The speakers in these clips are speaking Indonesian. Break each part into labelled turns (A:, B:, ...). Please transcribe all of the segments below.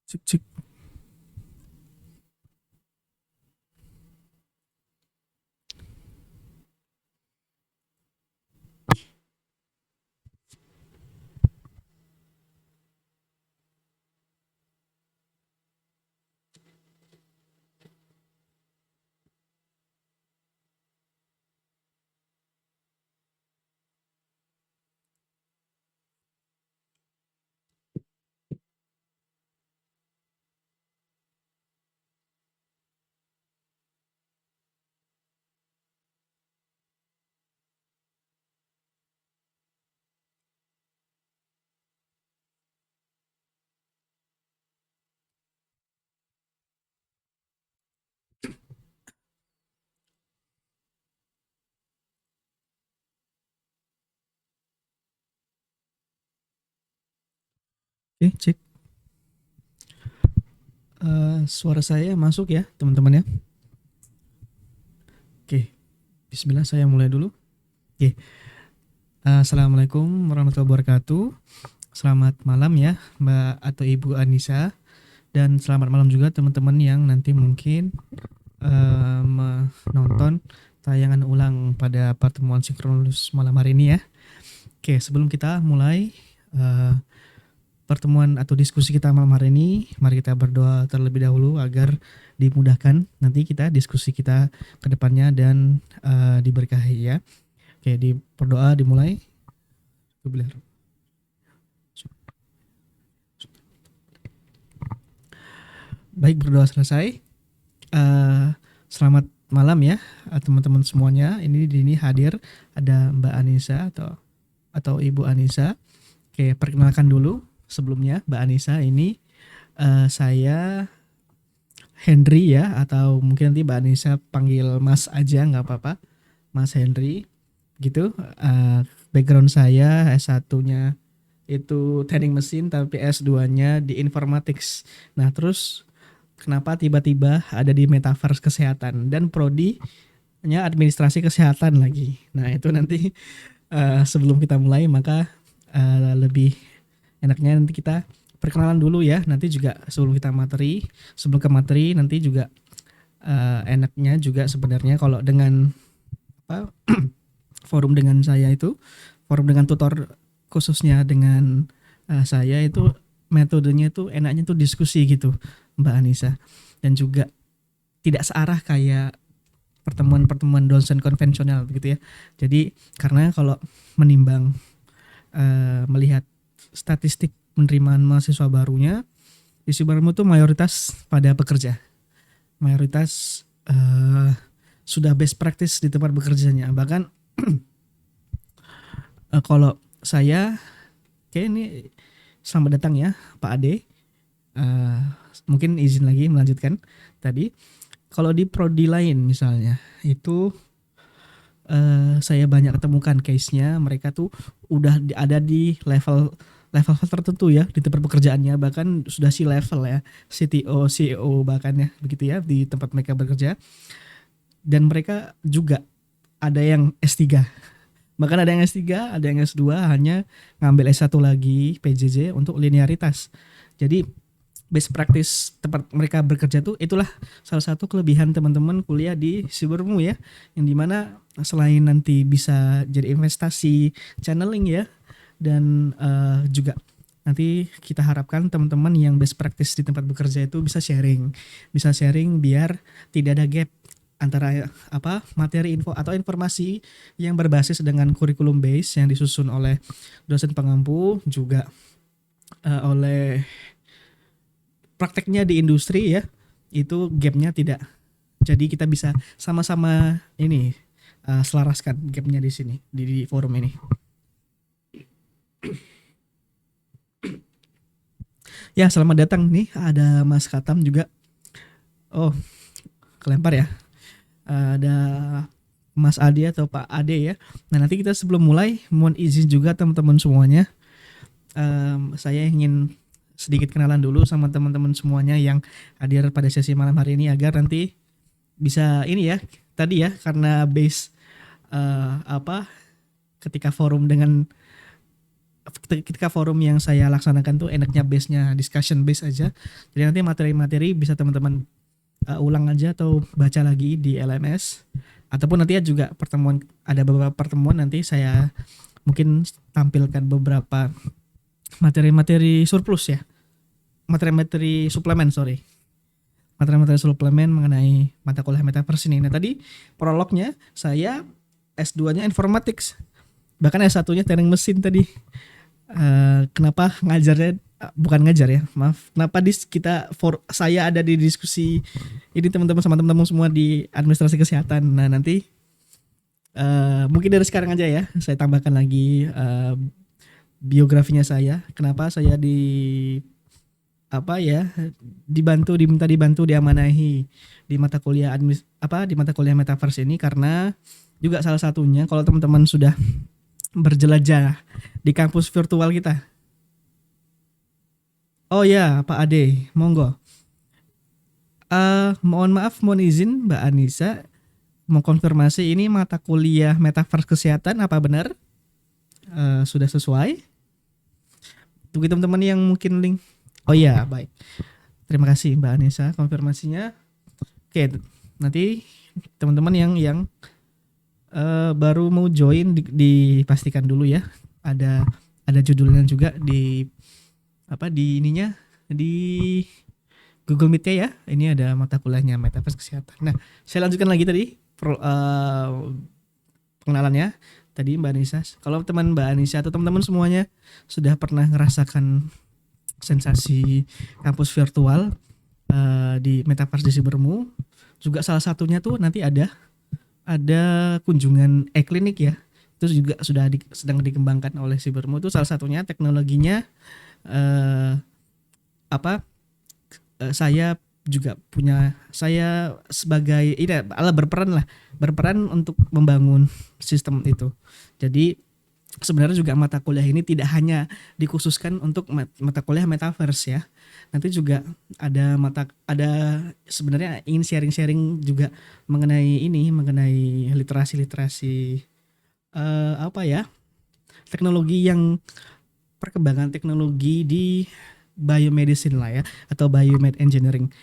A: Cek cek. Oke, cek. Suara saya masuk ya, teman-teman ya. Oke, Bismillah saya mulai dulu. Oke, Assalamualaikum warahmatullahi wabarakatuh. Selamat malam ya, Mbak atau Ibu Anissa, dan selamat malam juga teman-teman yang nanti mungkin menonton tayangan ulang pada pertemuan sinkronus malam hari ini ya. Oke, sebelum kita mulai pertemuan atau diskusi kita malam hari ini, mari kita berdoa terlebih dahulu agar dimudahkan nanti kita diskusi kita ke depannya dan diberkahi ya. Oke, berdoa dimulai. Baik, berdoa selesai. Selamat malam ya teman-teman semuanya. Ini di sini hadir ada Mbak Anissa atau Ibu Anissa. Oke, perkenalkan dulu sebelumnya Mbak Anissa ini saya Henry ya, atau mungkin nanti Mbak Anissa panggil Mas aja nggak apa-apa, Mas Henry gitu. Background saya S1-nya itu teknik mesin tapi S2-nya di informatics. Nah terus kenapa tiba-tiba ada di metaverse kesehatan dan prodi-nya administrasi kesehatan lagi. Nah itu nanti sebelum kita mulai maka lebih enaknya nanti kita perkenalan dulu ya. Nanti juga sebelum ke materi nanti juga enaknya juga sebenarnya kalau dengan apa forum dengan saya itu, forum dengan tutor khususnya dengan saya itu metodenya itu enaknya tuh diskusi gitu Mbak Anissa, dan juga tidak searah kayak pertemuan-pertemuan dosen konvensional begitu ya. Jadi karena kalau menimbang melihat statistik penerimaan mahasiswa barunya di Sibarmu tuh mayoritas pada pekerja, mayoritas sudah best practice di tempat bekerjanya. Bahkan kalau saya, oke ini selamat datang ya Pak Ade. Mungkin izin lagi melanjutkan tadi. Kalau di prodi lain misalnya itu saya banyak ketemukan case-nya mereka tuh udah ada di level level tertentu ya di tempat pekerjaannya, bahkan sudah si level ya CTO, CEO bahkan ya begitu ya di tempat mereka bekerja, dan mereka juga ada yang S3. Bahkan ada yang S3, ada yang S2 hanya ngambil S1 lagi PJJ untuk linearitas. Jadi best practice tempat mereka bekerja tuh itulah salah satu kelebihan teman-teman kuliah di Sibermu ya, yang dimana selain nanti bisa jadi investasi channeling ya, dan juga nanti kita harapkan teman-teman yang best practice di tempat bekerja itu bisa sharing biar tidak ada gap antara materi info atau informasi yang berbasis dengan kurikulum base yang disusun oleh dosen pengampu, juga oleh prakteknya di industri ya, itu gapnya tidak. Jadi kita bisa sama-sama ini selaraskan gapnya di sini di forum ini. Ya selamat datang nih, ada Mas Katam juga. Oh kelempar ya. Ada Mas Ade atau Pak Ade ya. Nah nanti kita sebelum mulai mohon izin juga teman-teman semuanya. Saya ingin sedikit kenalan dulu sama teman-teman semuanya yang hadir pada sesi malam hari ini agar nanti bisa ini ya tadi ya, karena base ketika forum dengan ketika forum yang saya laksanakan tuh enaknya base-nya discussion base aja. Jadi nanti materi-materi bisa teman-teman ulang aja atau baca lagi di LMS, ataupun nanti ya juga pertemuan, ada beberapa pertemuan nanti saya mungkin tampilkan beberapa materi-materi surplus ya, materi-materi suplemen, sorry, materi-materi suplemen mengenai mata kuliah metaverse ini. Nah tadi prolognya saya S2-nya informatics, bahkan S1-nya teknik mesin tadi. Kenapa ngajarnya bukan ngajar ya, maaf, kenapa saya ada di diskusi ini teman-teman sama teman-teman semua di administrasi kesehatan. Nah nanti mungkin dari sekarang aja ya saya tambahkan lagi biografinya saya, kenapa saya diminta dibantu diamanahi di mata kuliah di mata kuliah metaverse ini, karena juga salah satunya kalau teman-teman sudah berjelajah di kampus virtual kita. Oh ya, Pak Ade, monggo. Mohon maaf, mohon izin Mbak Anissa mau konfirmasi ini mata kuliah metaverse kesehatan apa benar sudah sesuai? Untuk teman-teman yang mungkin link. Oh iya, baik. Terima kasih Mbak Anissa konfirmasinya. Oke, nanti teman-teman yang baru mau join dipastikan dulu ya. Ada judulnya juga di ininya di Google Meet-nya ya. Ini ada mata kuliahnya metaverse kesehatan. Nah, saya lanjutkan lagi tadi pengenalannya. Tadi Mbak Anissa, kalau teman Mbak Anissa atau teman-teman semuanya sudah pernah ngerasakan sensasi kampus virtual di metaverse di Sibermu, juga salah satunya tuh nanti ada kunjungan e-klinik ya. Itu juga sedang dikembangkan oleh Sibermu. Itu salah satunya teknologinya saya juga punya, saya sebagai berperan untuk membangun sistem itu. Jadi sebenarnya juga mata kuliah ini tidak hanya dikhususkan untuk mata kuliah metaverse ya. Nanti juga ada sebenarnya ingin sharing-sharing juga mengenai literasi teknologi perkembangan teknologi di biomedicine lah ya, atau biomed engineering,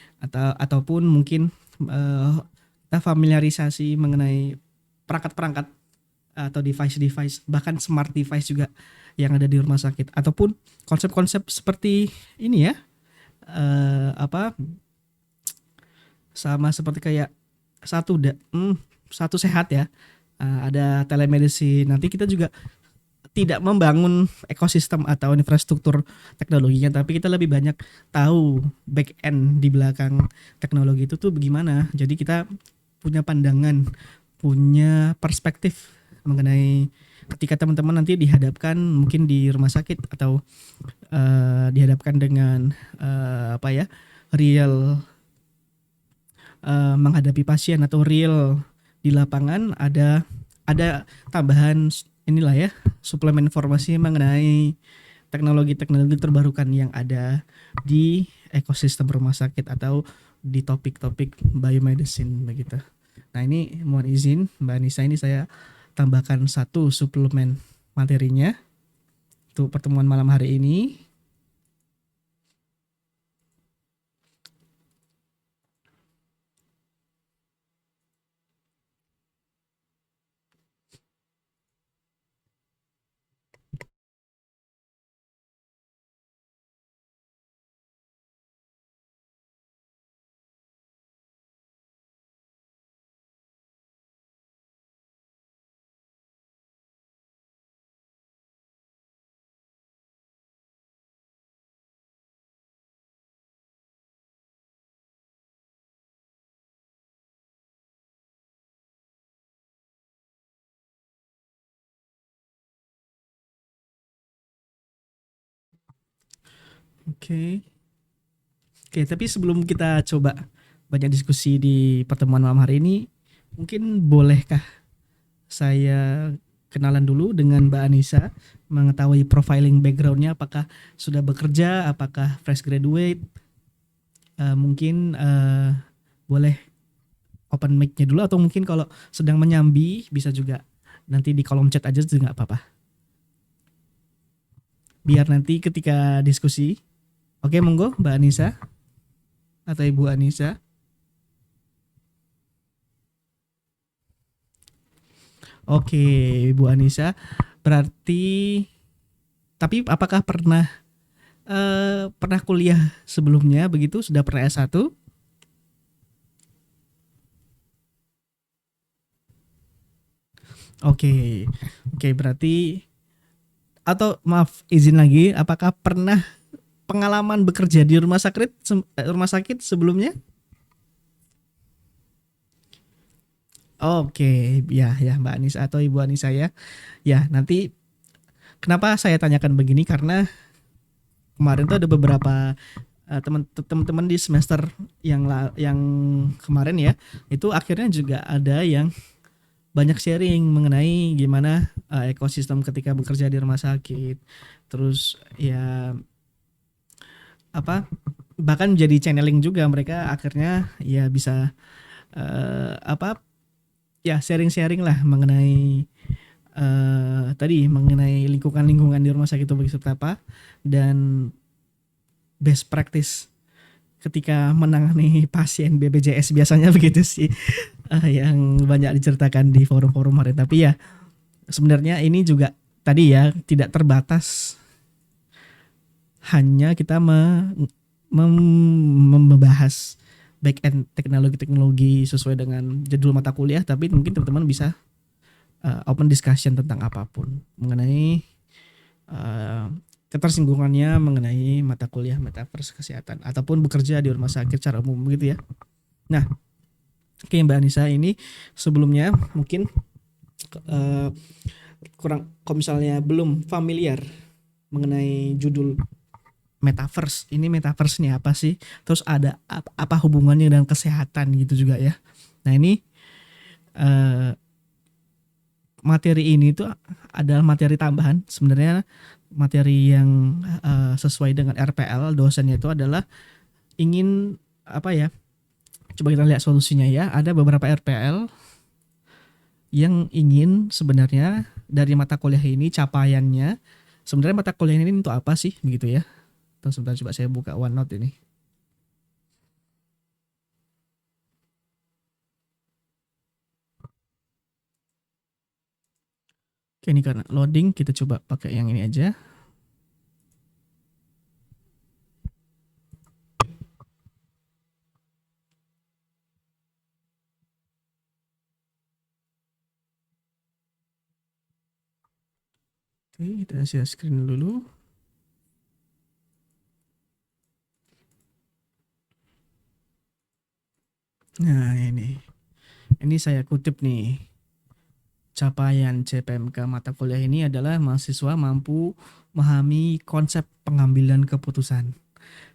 A: ataupun mungkin kita familiarisasi mengenai perangkat-perangkat atau device, bahkan smart device juga yang ada di rumah sakit, ataupun konsep-konsep seperti ini ya, sama seperti kayak satu sehat ya, ada telemedicine. Nanti kita juga tidak membangun ekosistem atau infrastruktur teknologinya, tapi kita lebih banyak tahu back end di belakang teknologi itu tuh bagaimana. Jadi kita punya pandangan, punya perspektif mengenai ketika teman-teman nanti dihadapkan mungkin di rumah sakit atau dihadapkan dengan real menghadapi pasien atau real di lapangan, ada tambahan inilah ya, suplemen informasi mengenai teknologi-teknologi terbarukan yang ada di ekosistem rumah sakit atau di topik-topik biomedicine begitu. Nah ini mohon izin Mbak Anissa, ini saya tambahkan satu suplemen materinya untuk pertemuan malam hari ini. Oke. Oke, tapi sebelum kita coba banyak diskusi di pertemuan malam hari ini, mungkin bolehkah saya kenalan dulu dengan Mbak Anissa, mengetahui profiling backgroundnya, apakah sudah bekerja, apakah fresh graduate, mungkin boleh open mic-nya dulu, atau mungkin kalau sedang menyambi bisa juga nanti di kolom chat aja juga nggak apa-apa. biar nanti ketika diskusi. Oke, monggo Mbak Anissa atau Ibu Anissa. Oke, Ibu Anissa. Berarti tapi apakah pernah kuliah sebelumnya begitu? Sudah pernah S1? Oke. Oke, berarti atau maaf izin lagi, apakah pernah pengalaman bekerja di rumah sakit sebelumnya? Oke, ya ya Mbak Anissa atau Ibu Anissa ya. Ya, nanti kenapa saya tanyakan begini karena kemarin tuh ada beberapa teman-teman di semester yang kemarin ya, itu akhirnya juga ada yang banyak sharing mengenai gimana ekosistem ketika bekerja di rumah sakit. Terus ya apa bahkan jadi channeling juga mereka akhirnya ya bisa apa ya sharing-sharing lah mengenai tadi mengenai lingkungan-lingkungan di rumah sakit itu seperti apa dan best practice ketika menangani pasien BPJS biasanya begitu sih yang banyak diceritakan di forum-forum hari. Tapi ya sebenarnya ini juga tadi ya tidak terbatas hanya kita membahas back end teknologi-teknologi sesuai dengan jadwal mata kuliah, tapi mungkin teman-teman bisa open discussion tentang apapun mengenai uh, ketersinggungannya mengenai mata kuliah metaverse kesehatan ataupun bekerja di rumah sakit secara umum begitu ya. Nah, oke Mbak Anissa ini sebelumnya mungkin kurang kalau misalnya belum familiar mengenai judul metaverse. Ini metaverse nih apa sih? Terus ada apa hubungannya dengan kesehatan gitu juga ya. Nah, ini eh, materi ini tuh adalah materi tambahan. Sebenarnya materi yang sesuai dengan RPL dosennya itu adalah ingin apa ya? Coba kita lihat solusinya ya. Ada beberapa RPL yang ingin sebenarnya dari mata kuliah ini capaiannya. Sebenarnya mata kuliah ini untuk apa sih begitu ya? Terus sebentar coba saya buka OneNote ini. Oke, ini karena loading kita coba pakai yang ini aja. Oke, kita share screen dulu. Nah, ini saya kutip nih. Capaian CPMK mata kuliah ini adalah mahasiswa mampu memahami konsep pengambilan keputusan.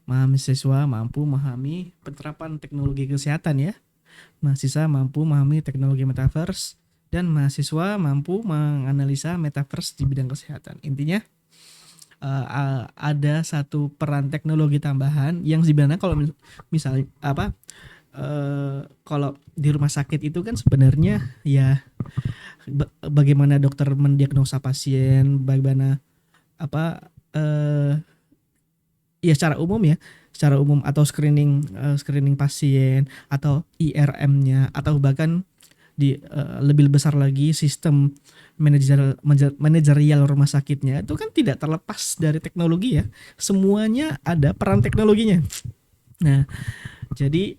A: Mahasiswa mampu memahami penerapan teknologi kesehatan ya. Mahasiswa mampu memahami teknologi metaverse dan mahasiswa mampu menganalisa metaverse di bidang kesehatan. Intinya ada satu peran teknologi tambahan yang sebenarnya kalau misalnya apa kalau di rumah sakit itu kan sebenarnya ya bagaimana dokter mendiagnosa pasien, bagaimana apa ya secara umum atau screening pasien atau IRM-nya atau bahkan di lebih besar lagi sistem manajerial rumah sakitnya itu kan tidak terlepas dari teknologi ya. Semuanya ada peran teknologinya. Nah, jadi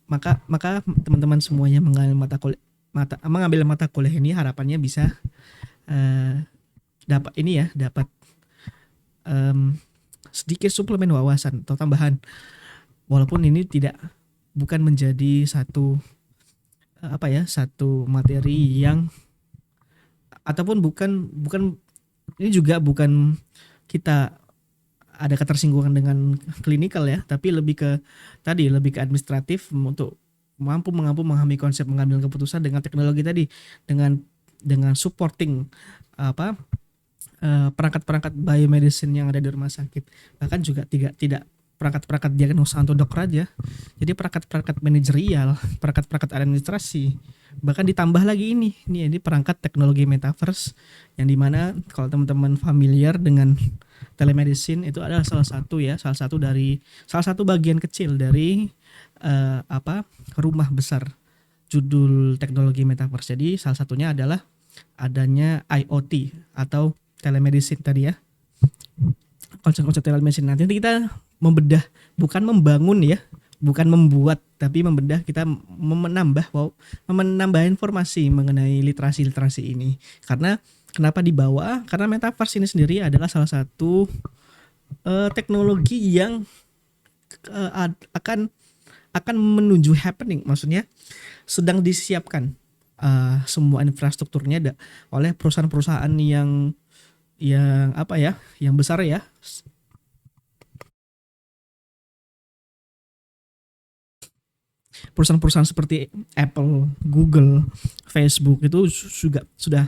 A: maka teman-teman semuanya mengambil mata kuliah ini harapannya bisa dapat um, sedikit suplemen wawasan atau tambahan, walaupun ini bukan menjadi satu materi yang ataupun bukan ini juga bukan kita ada ketersinggungan dengan klinikal ya, tapi lebih ke administratif untuk mampu memahami konsep mengambil keputusan dengan teknologi tadi, dengan supporting perangkat-perangkat biomedicine yang ada di rumah sakit. Bahkan juga tidak perangkat-perangkat diagnosa untuk dokter aja. Jadi perangkat-perangkat manajerial, perangkat-perangkat administrasi. Bahkan ditambah lagi ini perangkat teknologi metaverse yang dimana kalau teman-teman familiar dengan telemedicine itu adalah salah satu bagian kecil dari rumah besar judul teknologi metaverse. Jadi salah satunya adalah adanya IoT atau telemedicine tadi ya. Konsep-konsep telemedicine nanti kita membedah, bukan membangun ya, bukan membuat, tapi membedah, kita menambah informasi mengenai literasi ini. Karena kenapa dibawa? Karena metaverse ini sendiri adalah salah satu teknologi yang akan menuju happening, maksudnya sedang disiapkan semua infrastrukturnya oleh perusahaan-perusahaan yang yang besar ya. Perusahaan-perusahaan seperti Apple, Google, Facebook itu juga sudah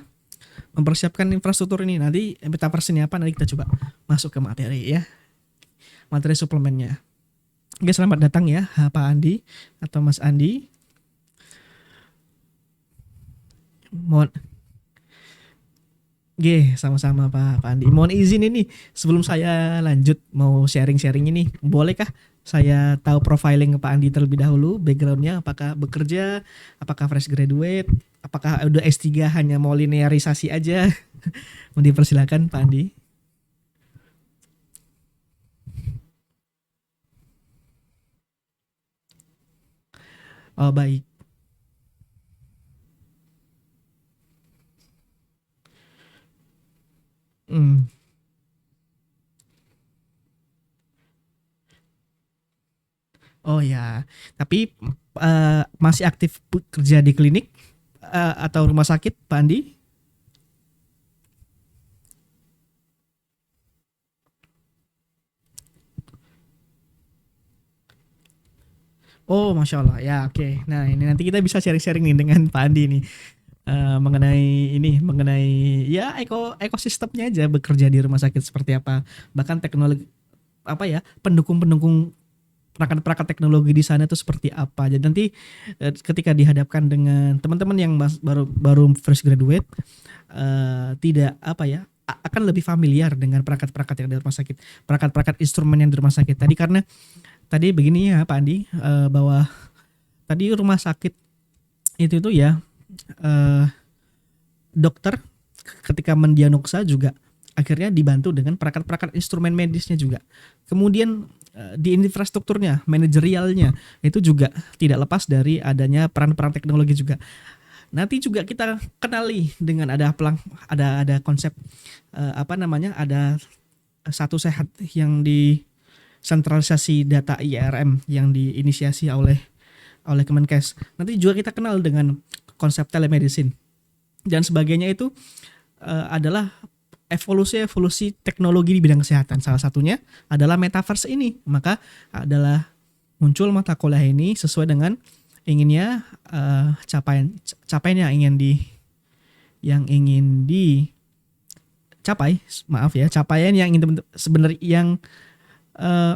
A: mempersiapkan infrastruktur ini. Nanti metaverse ini apa? Nanti kita coba masuk ke materi ya. Materi suplemennya. Oke, selamat datang ya Pak Andi atau Mas Andi. Sama-sama Pak Andi. Mohon izin ini sebelum saya lanjut mau sharing-sharing ini, bolehkah saya tahu profiling Pak Andi terlebih dahulu, backgroundnya, apakah bekerja, apakah fresh graduate, apakah udah S3 hanya mau linearisasi aja? Mau dipersilakan Pak Andi. Oh baik. Hmm. Oh ya, tapi masih aktif kerja di klinik atau rumah sakit Pak Andi? Oh, Masya Allah. Ya, oke. Nah, ini nanti kita bisa sharing-sharing nih dengan Pak Andi nih. Mengenai ya ekosistemnya aja bekerja di rumah sakit seperti apa. Bahkan teknologi pendukung-pendukung perangkat-perangkat teknologi di sana itu seperti apa. Jadi nanti ketika dihadapkan dengan teman-teman yang baru baru fresh graduate, tidak akan lebih familiar dengan perangkat-perangkat yang di rumah sakit, perangkat-perangkat instrumen yang di rumah sakit tadi. Karena tadi begini ya Pak Andi, bahwa tadi rumah sakit itu ya, dokter ketika mendiagnosa juga akhirnya dibantu dengan perangkat-perangkat instrumen medisnya juga. Kemudian di infrastrukturnya, manajerialnya itu juga tidak lepas dari adanya peran-peran teknologi juga. Nanti juga kita kenali dengan ada konsep ada satu sehat yang di sentralisasi data IRM yang diinisiasi oleh Kemenkes. Nanti juga kita kenal dengan konsep telemedicine dan sebagainya. Itu adalah evolusi teknologi di bidang kesehatan. Salah satunya adalah metaverse ini. Maka adalah muncul mata kuliah ini sesuai dengan inginnya capaian yang ingin dicapai. Capaian yang ingin sebenarnya yang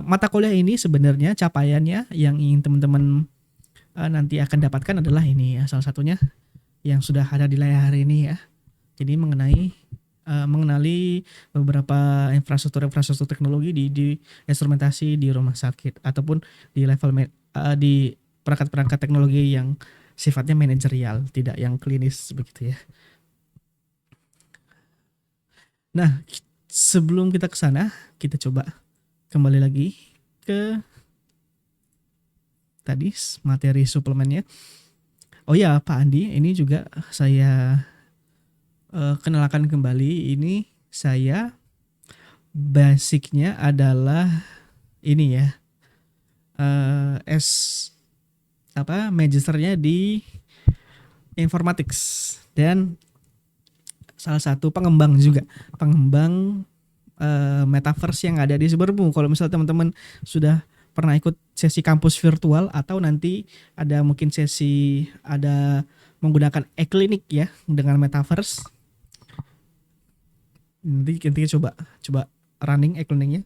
A: mata kuliah ini sebenarnya capaiannya yang ingin teman-teman nanti akan dapatkan adalah ini ya, salah satunya yang sudah ada di layar ini ya. Jadi mengenali beberapa infrastruktur teknologi di instrumentasi di rumah sakit ataupun di level di perangkat-perangkat teknologi yang sifatnya manajerial, tidak yang klinis begitu ya. Nah, sebelum kita ke sana, kita coba kembali lagi ke tadi materi suplemennya. Oh ya Pak Andi, ini juga saya kenalkan kembali. Ini saya basicnya adalah ini ya, magisternya di informatics dan salah satu pengembang metaverse yang ada di Suburbu. Kalau misalnya teman-teman sudah pernah ikut sesi kampus virtual atau nanti ada mungkin sesi menggunakan e-klinik ya dengan metaverse. Nanti kita coba running e-kliniknya.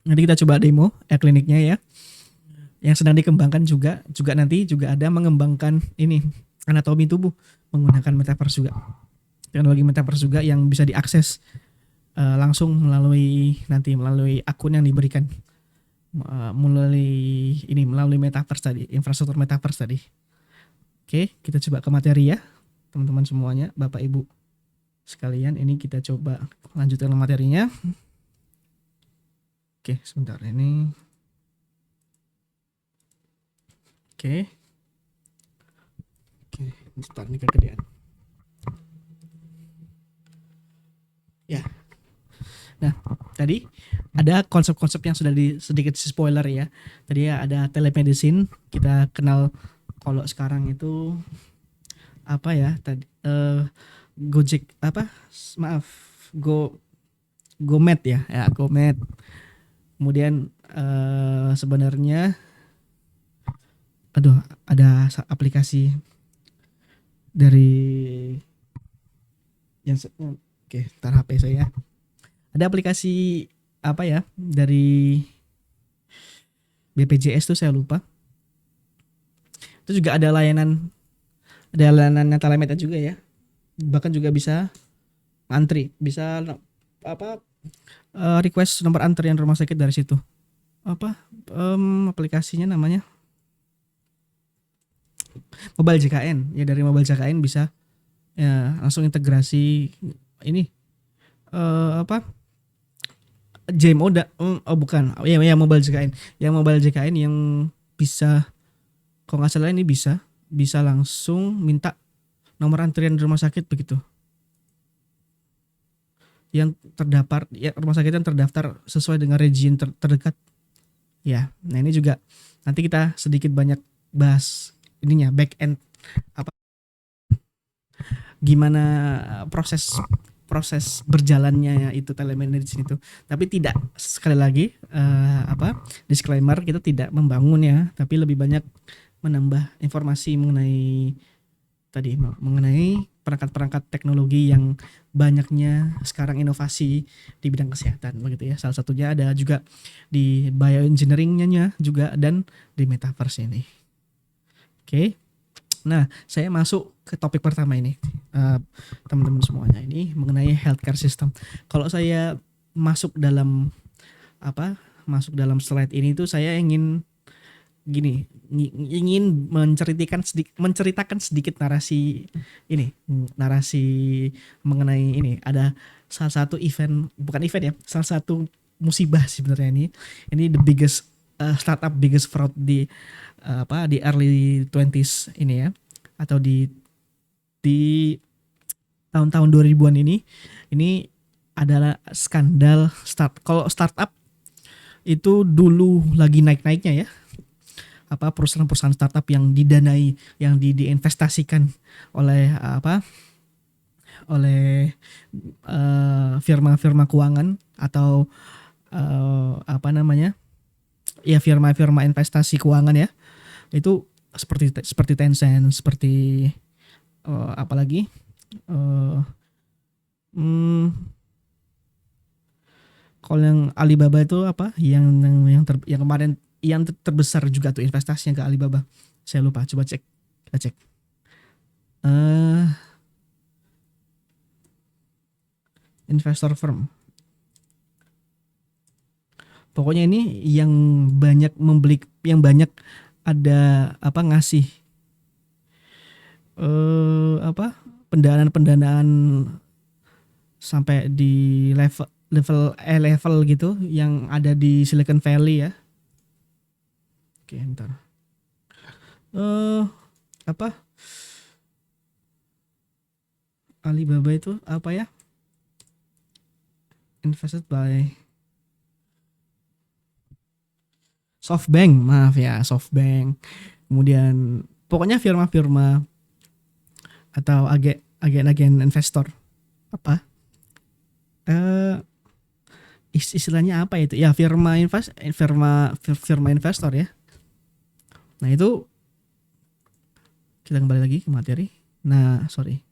A: Nanti kita coba demo e-kliniknya ya. Yang sedang dikembangkan juga nanti juga ada mengembangkan ini anatomi tubuh menggunakan metaverse juga. teknologi metaverse juga yang bisa diakses langsung melalui akun yang diberikan melalui metaverse tadi, infrastruktur metaverse tadi. Oke, kita coba ke materi ya, teman-teman semuanya, Bapak Ibu sekalian. Ini kita coba lanjutkan materinya. Oke, sebentar ini. Oke, sebentar ini kegedean. Ya. Nah, tadi ada konsep-konsep yang sudah sedikit spoiler ya. Tadi ya ada telemedicine, kita kenal kalau sekarang itu apa ya tadi Gojek apa? Maaf, GoMed ya, GoMed. Kemudian sebenarnya ada aplikasi dari yang oke, tar HP saya. Ada aplikasi apa ya dari BPJS tuh saya lupa. Itu juga ada layanannya telemed juga ya. Bahkan juga bisa antri, bisa apa request nomor antrian rumah sakit dari situ. Apa aplikasinya namanya? Mobile JKN. Ya dari Mobile JKN bisa ya langsung integrasi ini apa? JMO bukan. Ya Mobile JKN. Yang Mobile JKN yang bisa kalau nggak salah ini bisa langsung minta nomor antrian di rumah sakit begitu. Yang terdaftar ya rumah sakit yang terdaftar sesuai dengan region terdekat. Ya, nah ini juga nanti kita sedikit banyak bahas ininya back end apa gimana proses berjalannya itu telemedicine itu. Tapi tidak sekali lagi disclaimer kita tidak membangun ya, tapi lebih banyak menambah informasi mengenai perangkat-perangkat teknologi yang banyaknya sekarang inovasi di bidang kesehatan begitu ya. Salah satunya ada juga di bioengineeringnya juga dan di metaverse ini. Oke. Nah, saya masuk ke topik pertama ini. Teman-teman semuanya ini mengenai healthcare system. Kalau saya masuk dalam slide ini tuh saya ingin menceritakan sedikit narasi mengenai ini. Ada salah satu salah satu musibah sebenarnya ini the biggest startup biggest fraud di early 20s ini ya, atau di tahun-tahun 2000-an ini adalah skandal kalau startup itu dulu lagi naik-naiknya ya, perusahaan-perusahaan startup yang didanai, yang diinvestasikan oleh firma-firma keuangan atau firma-firma investasi keuangan ya. Itu seperti Tencent, seperti apalagi kalau yang Alibaba itu yang kemarin yang terbesar juga tuh investasinya ke Alibaba. Saya lupa, coba kita cek. Investor firm. Pokoknya ini yang banyak membeli, yang banyak ada ngasih pendanaan sampai di level gitu yang ada di Silicon Valley ya. Oke, bentar. Alibaba itu apa ya? Invested by SoftBank, maaf ya, SoftBank. Kemudian pokoknya firma-firma atau agen-agen investor istilahnya apa itu? Ya firma investor ya. Nah itu kita kembali lagi ke materi. Nah sorry.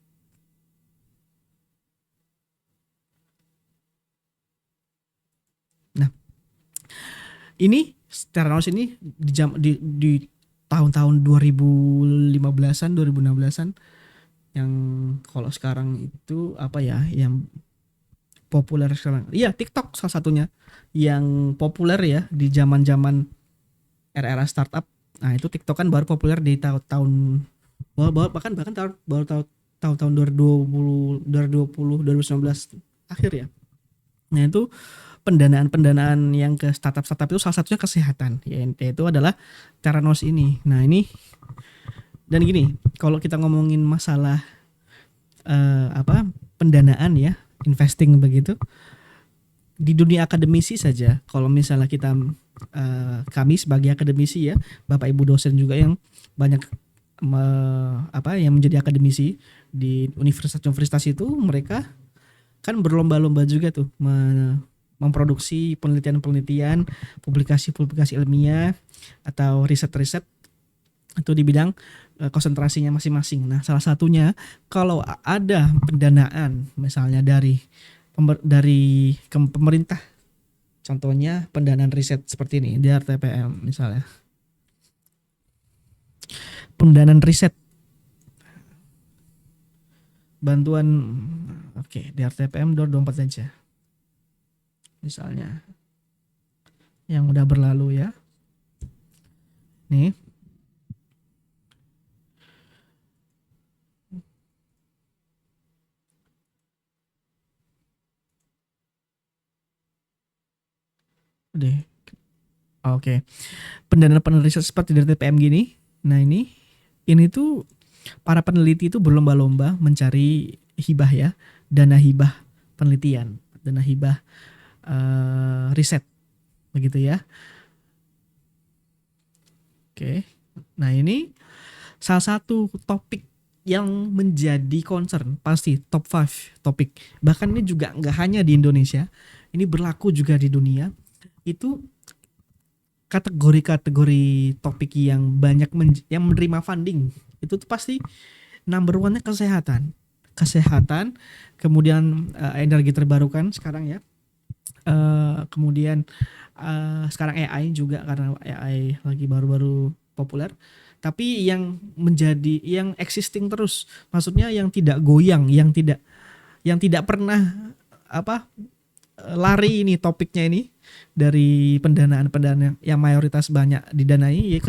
A: Nah ini Theranos ini di tahun-tahun 2015-an, 2016-an Yang kalau sekarang itu apa ya, yang populer sekarang? Iya, TikTok salah satunya yang populer ya di zaman-zaman era-era startup. Nah, itu TikTok kan baru populer di tahun-tahun bahkan bahkan baru tahun 2019 akhir ya. Nah, itu pendanaan-pendanaan yang ke startup-startup itu salah satunya kesehatan, yaitu adalah Theranos ini. Nah, ini dan gini, kalau kita ngomongin masalah apa pendanaan ya, investing begitu, di dunia akademisi saja, kalau misalnya kita kami sebagai akademisi ya, Bapak Ibu dosen juga yang banyak yang menjadi akademisi di universitas-universitas itu, mereka kan berlomba-lomba juga tuh memproduksi penelitian-penelitian, publikasi-publikasi ilmiah atau riset-riset itu di bidang konsentrasinya masing-masing. Nah, salah satunya kalau ada pendanaan misalnya dari pemerintah, contohnya pendanaan riset seperti ini di RTPM misalnya. Pendanaan riset bantuan, oke, di RTPM 2024 aja. Misalnya yang udah berlalu ya. Nih. Deh. Oke. Pendanaan riset seperti dari TPM gini. Nah, ini tuh para peneliti itu berlomba-lomba mencari hibah ya, dana hibah penelitian, dana hibah riset begitu ya. Oke. Nah, ini salah satu topik yang menjadi concern, pasti top 5 topik. Bahkan ini juga nggak hanya di Indonesia, ini berlaku juga di dunia. Itu kategori-kategori topik yang banyak yang menerima funding itu tuh pasti number one-nya kesehatan, kemudian energi terbarukan sekarang ya, kemudian sekarang AI juga karena AI lagi baru-baru populer, tapi yang existing terus, maksudnya yang tidak goyang, yang tidak pernah apa lari ini topiknya ini dari pendanaan yang mayoritas banyak didanai ya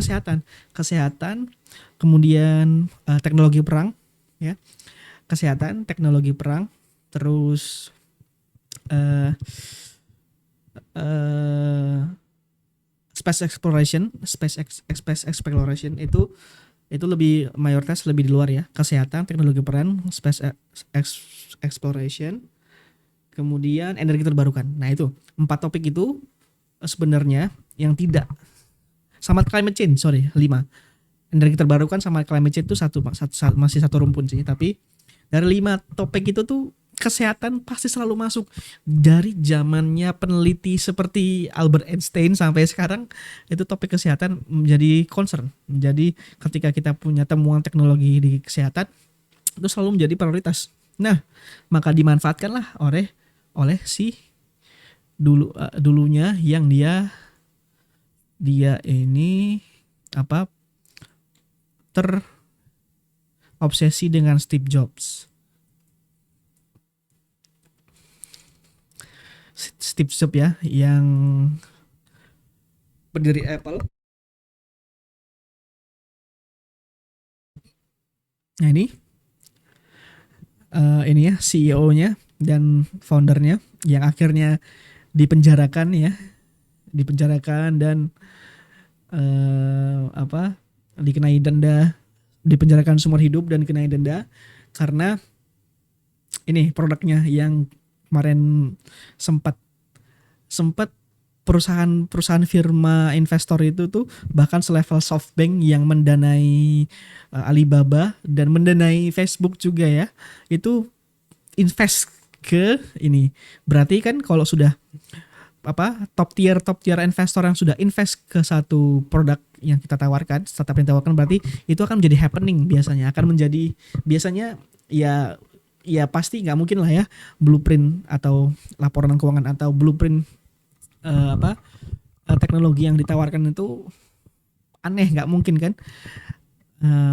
A: kesehatan, kemudian teknologi perang ya, kesehatan, teknologi perang, terus eh eh, space exploration itu lebih mayoritas lebih di luar ya, kesehatan, teknologi perang, exploration, kemudian energi terbarukan. Nah, itu 4 topik itu sebenarnya yang tidak, sama climate change, sorry, 5. Energi terbarukan sama climate change itu masih satu rumpun sih, tapi dari 5 topik itu tuh kesehatan pasti selalu masuk. Dari zamannya peneliti seperti Albert Einstein sampai sekarang, itu topik kesehatan menjadi concern. Jadi ketika kita punya temuan teknologi di kesehatan, itu selalu menjadi prioritas. Nah, maka dimanfaatkanlah oleh si dulunya yang dia ini apa terobsesi dengan Steve Jobs. Steve Jobs ya, yang pendiri Apple. Nah, ini ya CEO-nya dan foundernya yang akhirnya dipenjarakan dan dikenai denda, dipenjarakan seumur hidup dan dikenai denda karena ini produknya yang kemarin sempat perusahaan firma investor itu tuh bahkan selevel SoftBank yang mendanai Alibaba dan mendanai Facebook juga ya, itu invest ke ini. Berarti kan kalau sudah top tier investor yang sudah invest ke satu produk yang kita tawarkan, startup yang tawarkan, berarti itu akan menjadi happening, biasanya ya pasti nggak mungkin lah ya blueprint atau laporan keuangan atau blueprint teknologi yang ditawarkan itu aneh, nggak mungkin kan.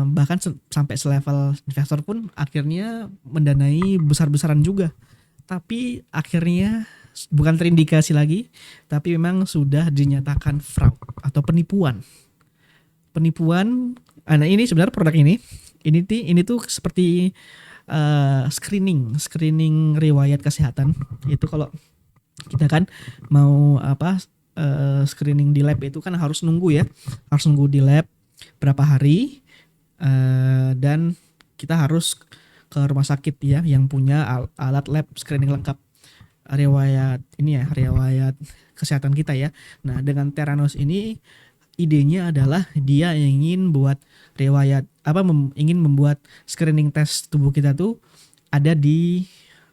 A: Bahkan sampai selevel investor pun akhirnya mendanai besar-besaran juga. Tapi akhirnya bukan terindikasi lagi, tapi memang sudah dinyatakan fraud atau penipuan. Penipuan. Nah ini sebenarnya produk ini tuh seperti screening riwayat kesehatan. Itu kalau kita kan mau screening di lab itu kan harus nunggu ya, harus nunggu di lab berapa hari, dan kita harus ke rumah sakit ya yang punya alat lab screening lengkap riwayat kesehatan kita ya. Nah dengan Theranos ini idenya adalah dia ingin buat ingin membuat screening tes tubuh kita tuh ada di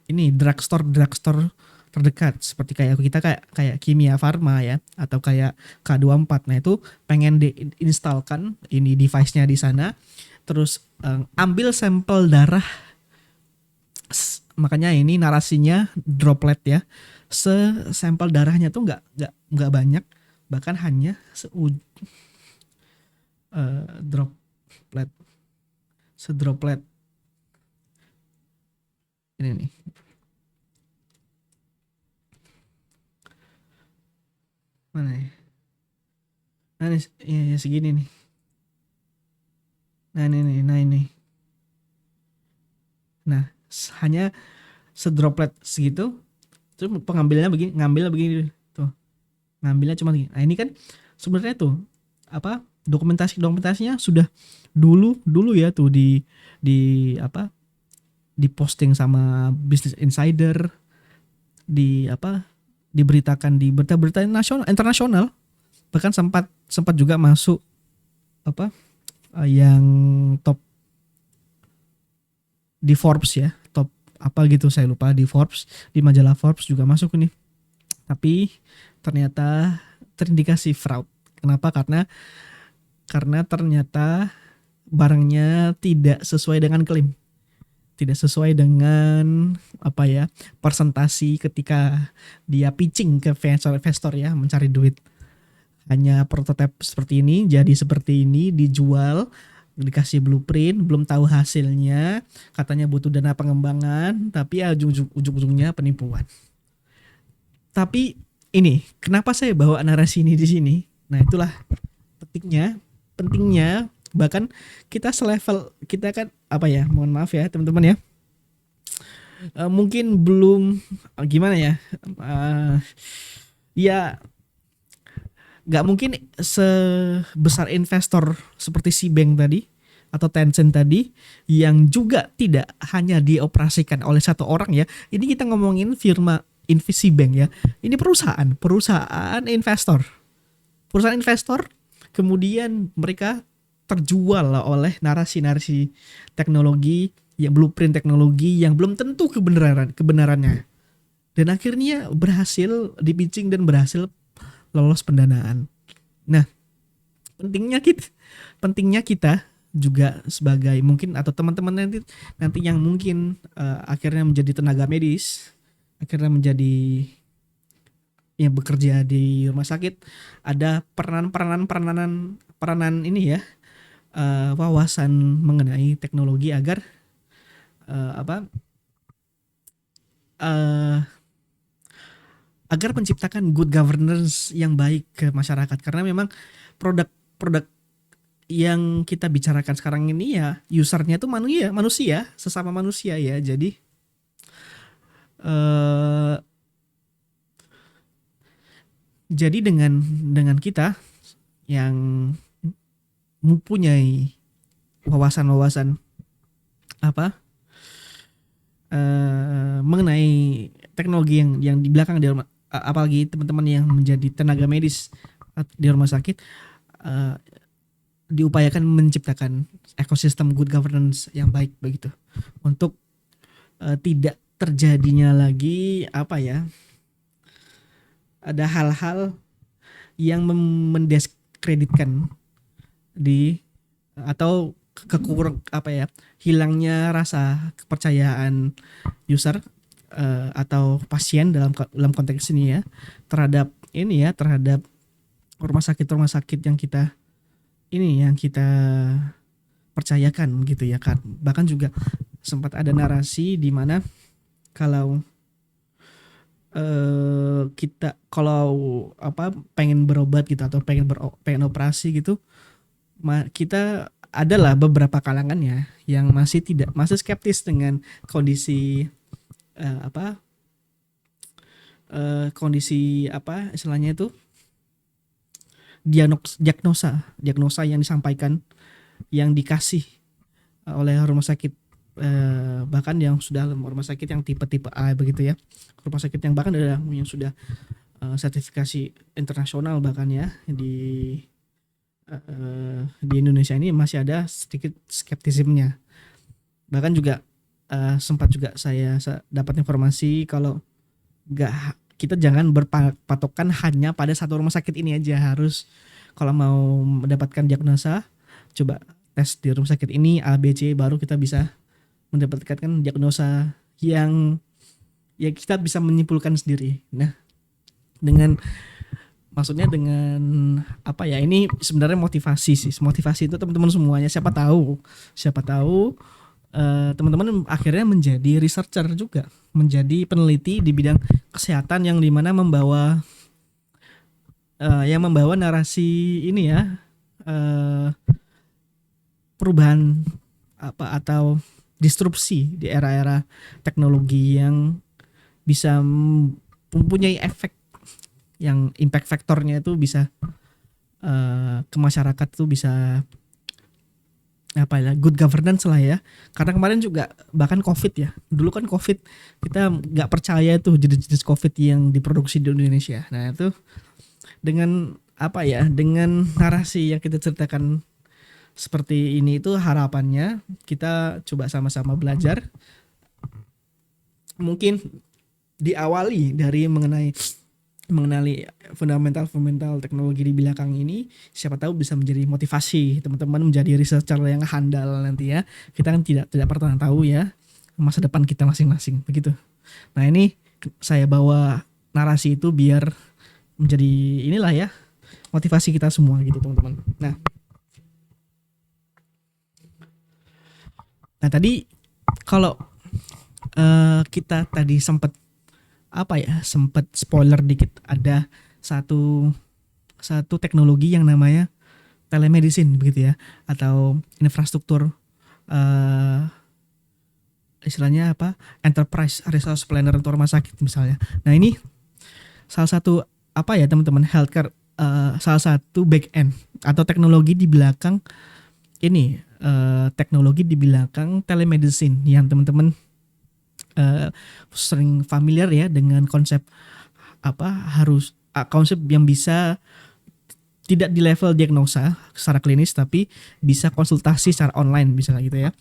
A: drugstore terdekat, seperti kayak kita kayak Kimia Farma ya, atau kayak K24. Nah itu pengen diinstalkan ini device-nya di sana, terus ambil sampel darah. Makanya ini narasinya droplet ya, sampel darahnya tuh nggak banyak, bahkan hanya droplet sedroplet ini nih. Mana ya? Nah ini ya segini nih. Nah ini. Nah hanya sedroplet segitu, terus pengambilannya begini tuh, ngambilnya cuma begini. Nah ini kan sebenarnya tuh dokumentasinya sudah dulu ya tuh di posting sama Business Insider, diberitakan di berita-berita internasional, bahkan sempat juga masuk yang top di Forbes ya, top gitu saya lupa, di Forbes, di majalah Forbes juga masuk ini. Tapi ternyata terindikasi fraud. Kenapa? Karena ternyata barangnya tidak sesuai dengan klaim. Tidak sesuai dengan presentasi ketika dia pitching ke investor ya, mencari duit. Hanya prototipe seperti ini, jadi seperti ini, dijual, dikasih blueprint, belum tahu hasilnya, katanya butuh dana pengembangan, tapi ujung-ujungnya penipuan. Tapi ini kenapa saya bawa narasi ini di sini? Nah itulah pentingnya bahkan kita selevel, kita kan mohon maaf ya teman-teman ya, mungkin belum gimana ya, ya nggak mungkin sebesar investor seperti Citibank tadi atau Tencent tadi, yang juga tidak hanya dioperasikan oleh satu orang ya. Ini kita ngomongin firma Citibank ya. Ini perusahaan investor, kemudian mereka terjual oleh narasi teknologi, blueprint teknologi yang belum tentu kebenarannya. Dan akhirnya berhasil di-pitching dan berhasil lolos pendanaan. Nah, pentingnya kita juga sebagai mungkin atau teman-teman nanti yang mungkin akhirnya menjadi tenaga medis, akhirnya menjadi yang bekerja di rumah sakit, ada peranan ini ya, wawasan mengenai teknologi agar agar menciptakan good governance yang baik ke masyarakat. Karena memang produk yang kita bicarakan sekarang ini ya, usernya tuh manusia, sesama manusia ya. Jadi dengan kita yang mempunyai wawasan mengenai teknologi yang di belakang di rumah, apalagi teman-teman yang menjadi tenaga medis di rumah sakit, diupayakan menciptakan ekosistem good governance yang baik begitu, untuk tidak terjadinya lagi ada hal-hal yang mendiskreditkan atau hilangnya rasa kepercayaan user atau pasien dalam konteks ini ya, terhadap rumah sakit yang kita percayakan gitu ya kan. Bahkan juga sempat ada narasi di mana kalau kita kalau pengen berobat gitu atau pengen operasi gitu, kita adalah beberapa kalangan ya yang masih skeptis dengan kondisi eh, apa kondisi istilahnya itu diagnosa yang disampaikan, yang dikasih oleh rumah sakit, bahkan yang sudah rumah sakit yang tipe-tipe A begitu ya, rumah sakit yang bahkan ada yang sudah sertifikasi internasional bahkan ya di Indonesia ini masih ada sedikit skeptisismenya. Bahkan juga sempat juga saya dapat informasi kalau kita jangan berpatokan hanya pada satu rumah sakit ini aja, harus kalau mau mendapatkan diagnosa coba tes di rumah sakit ini A B C, baru kita bisa mendapatkan diagnosa yang ya kita bisa menyimpulkan sendiri. Nah, maksudnya dengan ini sebenarnya motivasi itu teman-teman semuanya, siapa tahu teman-teman akhirnya menjadi researcher juga, menjadi peneliti di bidang kesehatan yang dimana membawa narasi ini ya, perubahan atau disrupsi di era-era teknologi yang bisa mempunyai efek yang impact faktornya itu bisa ke masyarakat tuh bisa good governance lah ya. Karena kemarin juga bahkan COVID ya, dulu kan COVID kita nggak percaya tuh jenis-jenis COVID yang diproduksi di Indonesia. Nah itu dengan dengan narasi yang kita ceritakan seperti ini, itu harapannya kita coba sama-sama belajar, mungkin diawali dari mengenali fundamental teknologi di belakang ini, siapa tahu bisa menjadi motivasi teman-teman menjadi researcher yang handal nanti ya. Kita kan tidak pernah tahu ya masa depan kita masing-masing begitu. Nah ini saya bawa narasi itu biar menjadi inilah ya motivasi kita semua gitu teman-teman. Nah tadi kalau kita tadi sempat spoiler dikit, ada satu teknologi yang namanya telemedicine begitu ya, atau infrastruktur istilahnya enterprise resource planner untuk rumah sakit misalnya. Nah ini salah satu teman-teman healthcare, salah satu back end atau teknologi di belakang ini, teknologi di belakang telemedicine yang teman-teman sering familiar ya dengan konsep konsep yang bisa tidak di level diagnosa secara klinis tapi bisa konsultasi secara online misalnya gitu ya.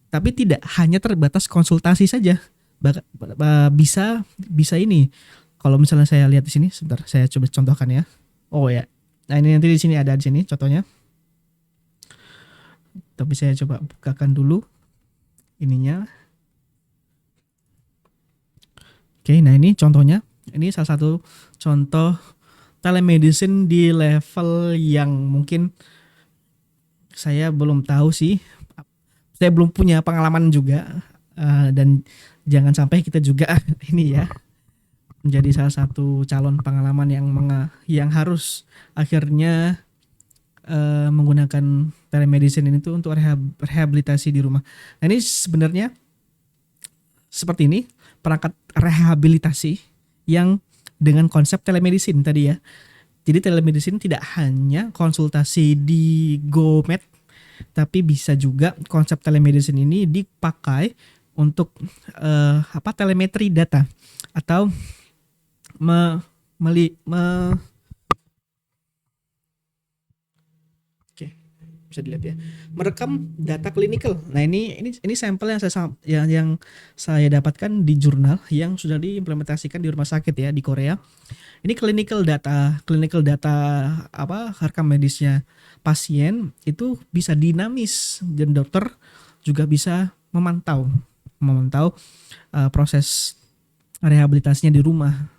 A: Tapi tidak hanya terbatas konsultasi saja, bisa ini. Kalau misalnya saya lihat di sini, sebentar saya coba contohkan ya. Oh ya, nah ini nanti di sini ada di sini contohnya. Tapi saya coba bukakan dulu ininya. Oke, nah ini contohnya. Ini salah satu contoh telemedicine di level yang mungkin saya belum tahu sih. Saya belum punya pengalaman juga, dan jangan sampai kita juga ini ya menjadi salah satu calon pengalaman yang harus akhirnya menggunakan telemedicine ini tuh untuk rehabilitasi di rumah. Nah ini sebenarnya seperti ini perangkat rehabilitasi yang dengan konsep telemedicine tadi ya. Jadi telemedicine tidak hanya konsultasi di GoMed, tapi bisa juga konsep telemedicine ini dipakai untuk telemetri data atau bisa dilihat ya, merekam data klinikal. Nah ini sampel yang saya dapatkan di jurnal yang sudah diimplementasikan di rumah sakit ya di Korea. Ini clinical data rekam medisnya pasien itu bisa dinamis dan dokter juga bisa memantau proses rehabilitasinya di rumah.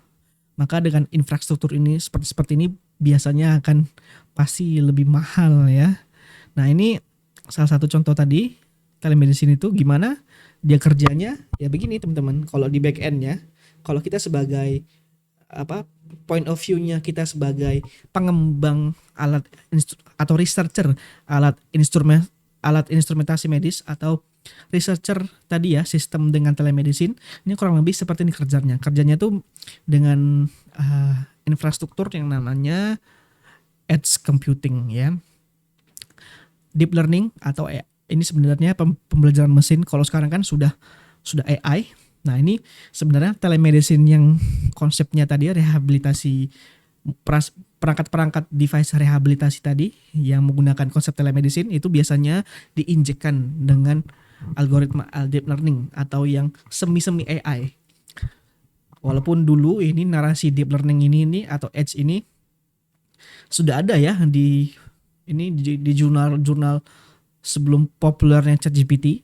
A: Maka dengan infrastruktur ini seperti ini biasanya akan pasti lebih mahal ya. Nah ini salah satu contoh tadi telemedicine itu gimana dia kerjanya ya begini teman-teman. Kalau di back endnya, kalau kita sebagai apa point of view-nya kita sebagai pengembang atau researcher alat instrumentasi medis atau researcher tadi ya sistem dengan telemedicine ini kurang lebih seperti ini kerjanya tuh dengan infrastruktur yang namanya edge computing ya, deep learning atau ini sebenarnya pembelajaran mesin. Kalau sekarang kan sudah AI. Nah ini sebenarnya telemedicine yang konsepnya tadi rehabilitasi perangkat-perangkat device rehabilitasi tadi yang menggunakan konsep telemedicine itu biasanya diinjekkan dengan algoritma deep learning atau yang semi AI. Walaupun dulu ini narasi deep learning ini atau edge ini sudah ada ya di jurnal-jurnal sebelum populernya ChatGPT.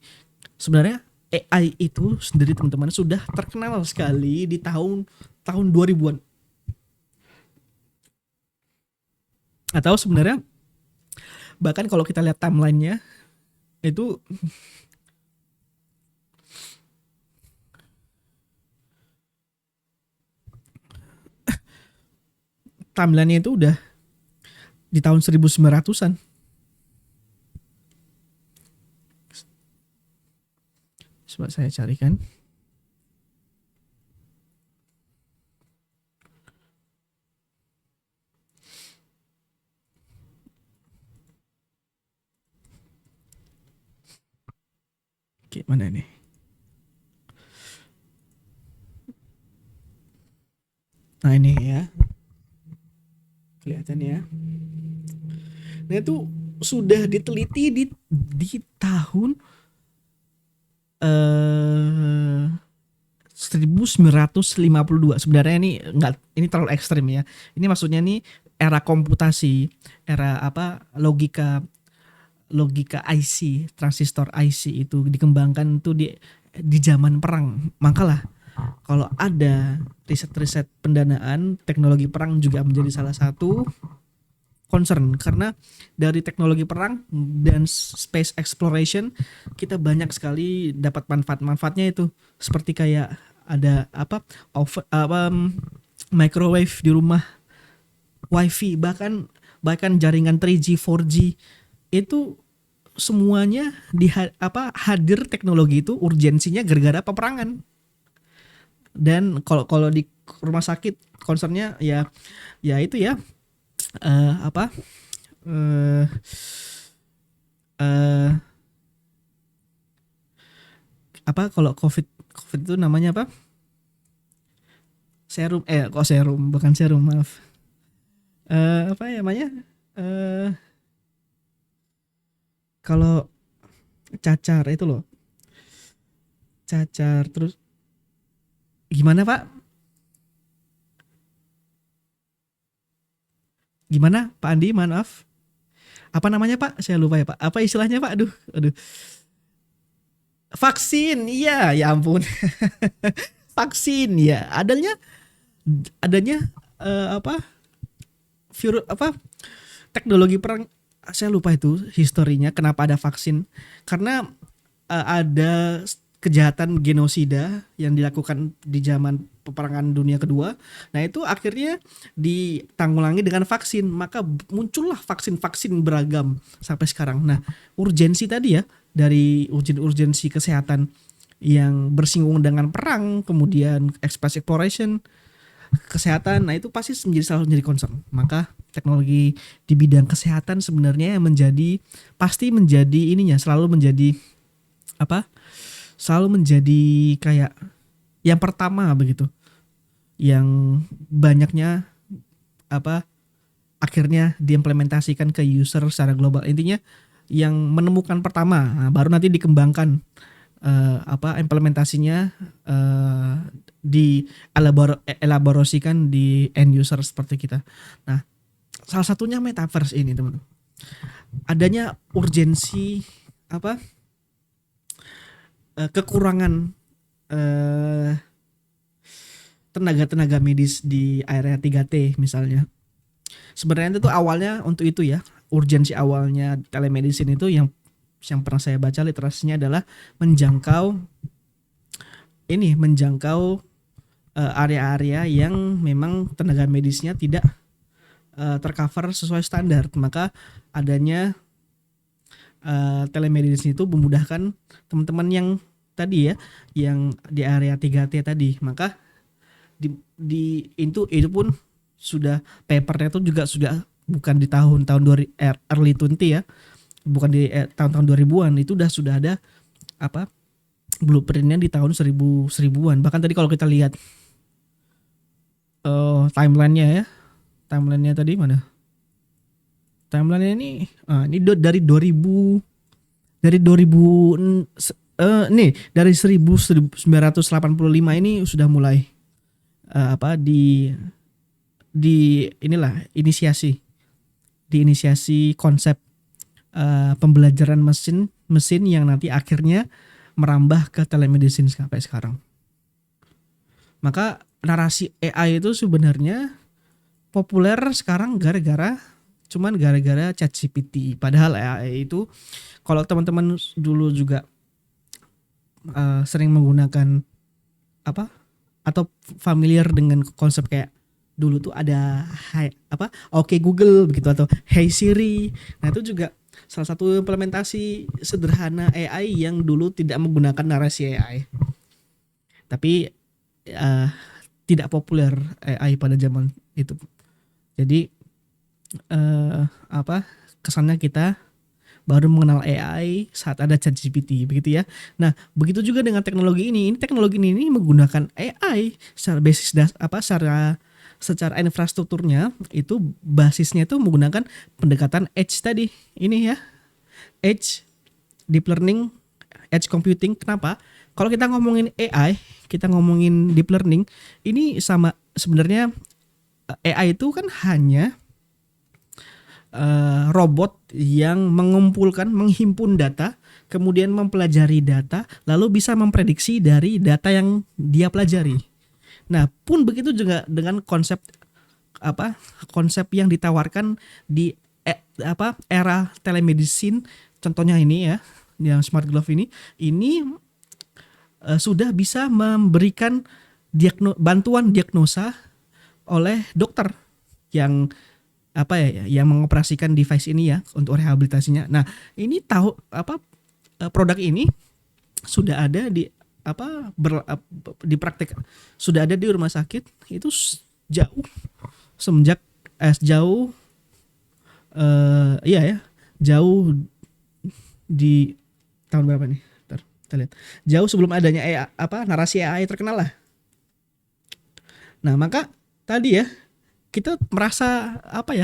A: Sebenarnya AI itu sendiri teman-teman sudah terkenal sekali di tahun 2000-an. Atau sebenarnya bahkan kalau kita lihat timelinenya itu timelinenya itu udah di tahun 1900-an. Coba saya carikan. Oke, mana ini? Nah ini ya. Kelihatan ya. Nah itu sudah diteliti di tahun 1952. Sebenarnya ini terlalu ekstrim ya. Ini maksudnya nih era komputasi, era logika IC, transistor IC itu dikembangkan tuh di zaman perang. Makalah kalau ada riset-riset pendanaan, teknologi perang juga menjadi salah satu concern karena dari teknologi perang dan space exploration kita banyak sekali dapat manfaatnya itu seperti kayak ada microwave di rumah, wifi, bahkan jaringan 3G 4G itu semuanya hadir teknologi itu urgensinya gara-gara peperangan. Dan kalau di rumah sakit concernnya ya itu ya kalau COVID itu namanya apa? Serum bukan serum, maaf. Apa namanya? Kalau cacar itu loh. Cacar terus gimana, Pak? Gimana, Pak Andi? Maaf. Apa namanya, Pak? Saya lupa ya, Pak. Apa istilahnya, Pak? Aduh. Vaksin. Iya, ya ampun. Vaksin ya. Adanya virus teknologi perang, saya lupa itu historinya kenapa ada vaksin. Karena ada kejahatan genosida yang dilakukan di zaman peperangan dunia kedua. Nah itu akhirnya ditanggulangi dengan vaksin. Maka muncullah vaksin-vaksin beragam sampai sekarang. Nah urgensi tadi ya, dari urgensi kesehatan yang bersinggung dengan perang, kemudian space exploration, kesehatan, nah itu pasti selalu menjadi concern. Maka teknologi di bidang kesehatan sebenarnya pasti menjadi selalu menjadi kayak yang pertama begitu, yang banyaknya akhirnya diimplementasikan ke user secara global. Intinya yang menemukan pertama, baru nanti dikembangkan implementasinya elaborasikan di end user seperti kita. Nah, salah satunya metaverse ini, teman-teman. Adanya urgensi kekurangan tenaga medis di area 3T misalnya. Sebenarnya itu awalnya untuk itu ya, urgensi awalnya telemedicine itu yang yang pernah saya baca literasinya adalah menjangkau area-area yang memang tenaga medisnya tidak tercover sesuai standar. Maka adanya telemedicine itu memudahkan teman-teman yang tadi ya, yang di area 3T tadi. Maka itu pun sudah papernya itu juga sudah bukan di tahun-tahun early 20 ya, bukan di tahun-tahun 2000-an, itu sudah ada apa blueprintnya di tahun 1000-an. Bahkan tadi kalau kita lihat timelinenya tadi mana? Timelinenya ini dari 2000 nih dari 1985 ini sudah mulai inisiasi konsep pembelajaran mesin yang nanti akhirnya merambah ke telemedicine sampai sekarang. Maka narasi AI itu sebenarnya populer sekarang gara-gara ChatGPT. Padahal AI itu kalau teman-teman dulu juga sering menggunakan atau familiar dengan konsep kayak dulu tuh ada Oke Google begitu atau Hey Siri. Nah, itu juga salah satu implementasi sederhana AI yang dulu tidak menggunakan narasi AI. Tapi tidak populer AI pada zaman itu. Jadi kesannya kita baru mengenal AI saat ada ChatGPT begitu ya. Nah, begitu juga dengan teknologi ini. Teknologi ini menggunakan AI secara basis secara infrastrukturnya itu basisnya itu menggunakan pendekatan edge tadi. Ini ya. Edge deep learning, edge computing. Kenapa? Kalau kita ngomongin AI, kita ngomongin deep learning, ini sama sebenarnya AI itu kan hanya robot yang menghimpun data, kemudian mempelajari data, lalu bisa memprediksi dari data yang dia pelajari. Nah, pun begitu juga dengan konsep yang ditawarkan di era telemedicine. Contohnya ini ya, yang smart glove ini sudah bisa memberikan bantuan diagnosa oleh dokter yang yang mengoperasikan device ini ya untuk rehabilitasinya. Nah, ini produk ini sudah ada di praktek, sudah ada di rumah sakit itu jauh di tahun berapa nih? Kita lihat. Jauh sebelum adanya narasi AI terkenal lah. Nah, maka tadi ya kita merasa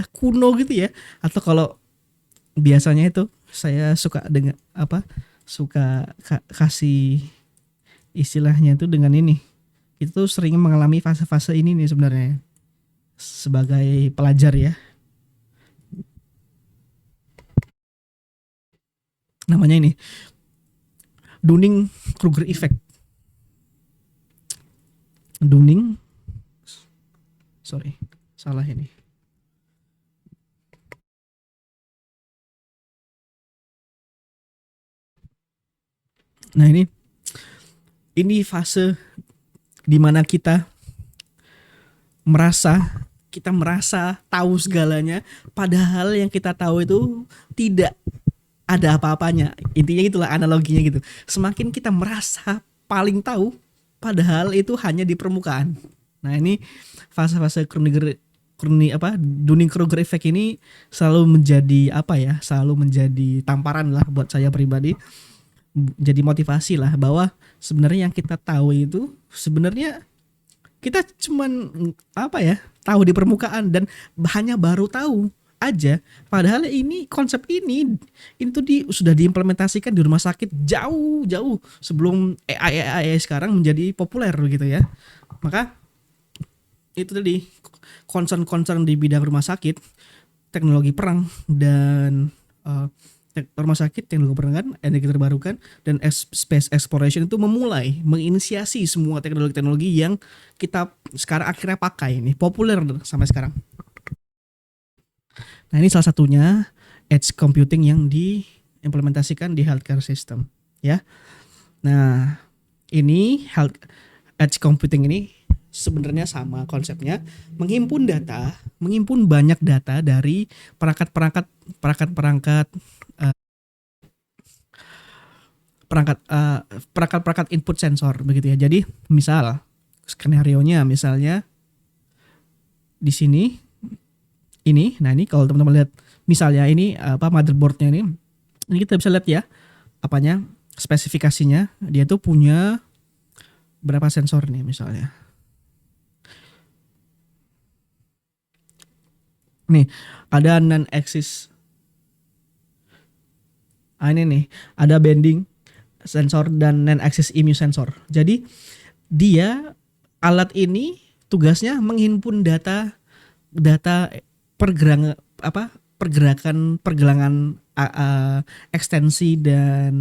A: kuno gitu ya, atau kalau biasanya itu saya suka dengan kasih istilahnya itu dengan ini, itu sering mengalami fase-fase ini nih sebenarnya sebagai pelajar ya, namanya ini Dunning-Kruger effect. Salah ini. Nah, ini fase di mana kita merasa tahu segalanya, padahal yang kita tahu itu tidak ada apa-apanya. Intinya itulah analoginya gitu. Semakin kita merasa paling tahu, padahal itu hanya di permukaan. Nah, ini fase-fase Dunning-Kruger effect ini selalu menjadi tamparan lah buat saya pribadi, jadi motivasi lah bahwa sebenarnya yang kita tahu itu sebenarnya kita cuman tahu di permukaan dan hanya baru tahu aja, padahal konsep ini tuh sudah diimplementasikan di rumah sakit jauh sebelum AI sekarang menjadi populer gitu ya. Maka itu tadi concern di bidang rumah sakit, teknologi perang dan rumah sakit, teknologi perangan, energi terbarukan, dan space exploration itu menginisiasi semua teknologi yang kita sekarang akhirnya pakai ini populer sampai sekarang. Nah, ini salah satunya edge computing yang diimplementasikan di healthcare system ya. Nah, ini health edge computing ini sebenarnya sama konsepnya, menghimpun banyak data dari perangkat-perangkat perangkat-perangkat eh, perangkat-perangkat input sensor begitu ya. Jadi misal skenario-nya misalnya di sini ini, nah ini kalau teman-teman lihat misalnya ini motherboard-nya ini kita bisa lihat ya apanya spesifikasinya, dia tuh punya berapa sensor nih misalnya. Nih, ada non-axis. Ini nih, ada bending sensor dan non-axis image sensor. Jadi dia alat ini tugasnya menghimpun data pergerakan ekstensi dan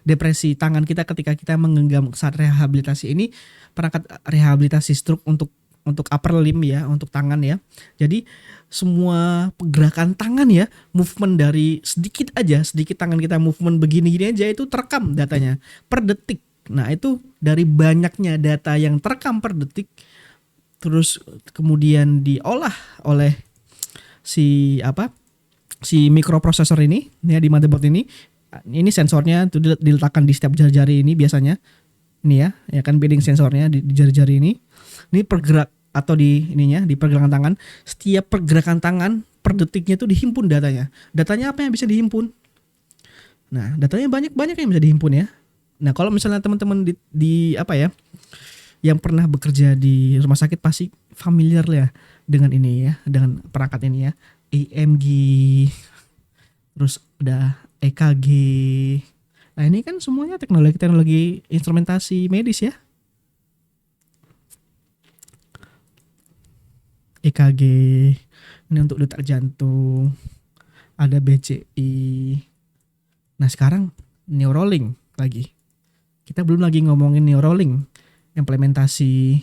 A: depresi tangan kita ketika kita menggenggam saat rehabilitasi ini, perangkat rehabilitasi stroke untuk upper limb ya, untuk tangan ya. Jadi semua pergerakan tangan ya, movement dari sedikit tangan kita movement begini-gini aja itu terekam datanya per detik. Nah, itu dari banyaknya data yang terekam per detik terus kemudian diolah oleh si mikroprosesor ini ya di motherboard ini. Ini sensornya tuh diletakkan di setiap jari-jari ini biasanya. Ini ya kan bedding sensornya di jari-jari ini. Ini pergerak atau di ininya di pergerakan tangan. Setiap pergerakan tangan per detiknya itu dihimpun datanya. Datanya apa yang bisa dihimpun? Nah, datanya banyak yang bisa dihimpun ya. Nah, kalau misalnya teman-teman di apa ya, yang pernah bekerja di rumah sakit pasti familiar ya dengan ini ya, dengan perangkat ini ya. EMG, terus udah EKG. Nah, ini kan semuanya teknologi instrumentasi medis ya. EKG ini untuk detak jantung, ada BCI. Nah, sekarang Neuralink lagi. Kita belum lagi ngomongin Neuralink, implementasi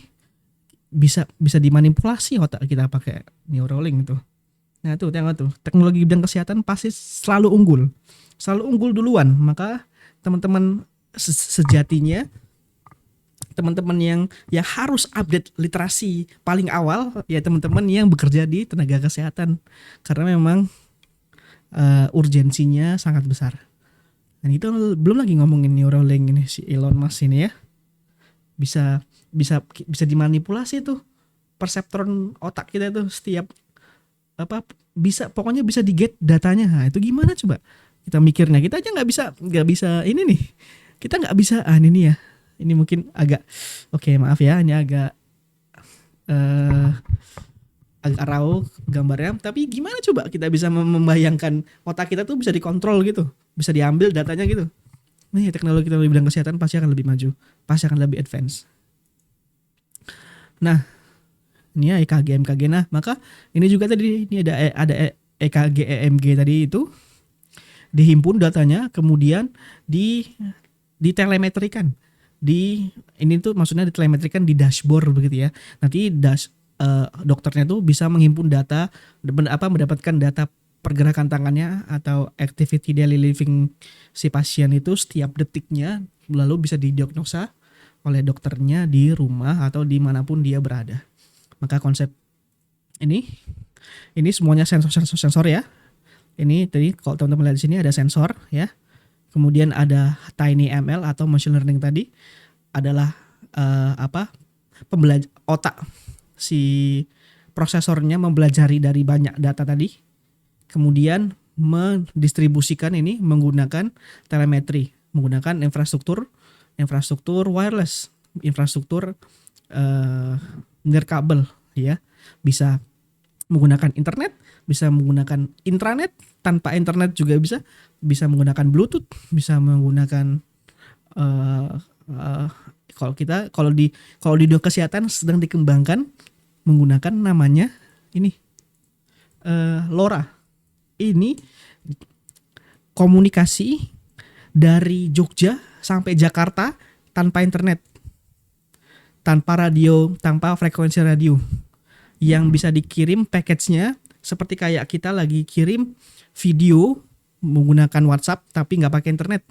A: bisa dimanipulasi otak kita pakai Neuralink itu. Nah, tuh tengok tuh, teknologi bidang kesehatan pasti selalu unggul duluan. Maka teman-teman sejatinya, teman-teman yang harus update literasi paling awal ya teman-teman yang bekerja di tenaga kesehatan, karena memang urgensinya sangat besar. Dan itu belum lagi ngomongin Neuralink ini si Elon Musk ini ya, bisa dimanipulasi tuh perseptron otak kita tuh, setiap pokoknya bisa di-get datanya. Nah, itu gimana coba kita mikirnya, kita aja nggak bisa ini nih, kita nggak bisa ini ya. Ini mungkin agak maaf ya, ini agak raw gambarnya, tapi gimana coba kita bisa membayangkan otak kita tuh bisa dikontrol gitu, bisa diambil datanya gitu. Nih, teknologi bidang kesehatan pasti akan lebih maju, pasti akan lebih advance. Nah, ini ya EKG, MKG. Nah, maka ini juga tadi ini ada EKG, EMG tadi itu dihimpun datanya, kemudian ditelemetrikan. Ini tuh maksudnya ditelemetrikan di dashboard begitu ya. Nanti dokternya tuh bisa menghimpun data, mendapatkan data pergerakan tangannya atau activity daily living si pasien itu setiap detiknya, lalu bisa didiagnosa oleh dokternya di rumah atau dimanapun dia berada. Maka konsep ini semuanya sensor ya. Ini tadi kalau teman-teman lihat di sini ada sensor ya. Kemudian ada TinyML atau machine learning tadi adalah otak si prosesornya mempelajari dari banyak data tadi. Kemudian mendistribusikan ini menggunakan telemetri, menggunakan infrastruktur wireless, infrastruktur nirkabel ya, bisa menggunakan internet, bisa menggunakan intranet, tanpa internet juga bisa menggunakan Bluetooth, bisa menggunakan kalau di dunia kesehatan sedang dikembangkan menggunakan namanya ini LoRa. Ini komunikasi dari Jogja sampai Jakarta tanpa internet, tanpa radio, tanpa frekuensi radio, yang bisa dikirim package-nya seperti kayak kita lagi kirim video menggunakan WhatsApp tapi nggak pakai internet.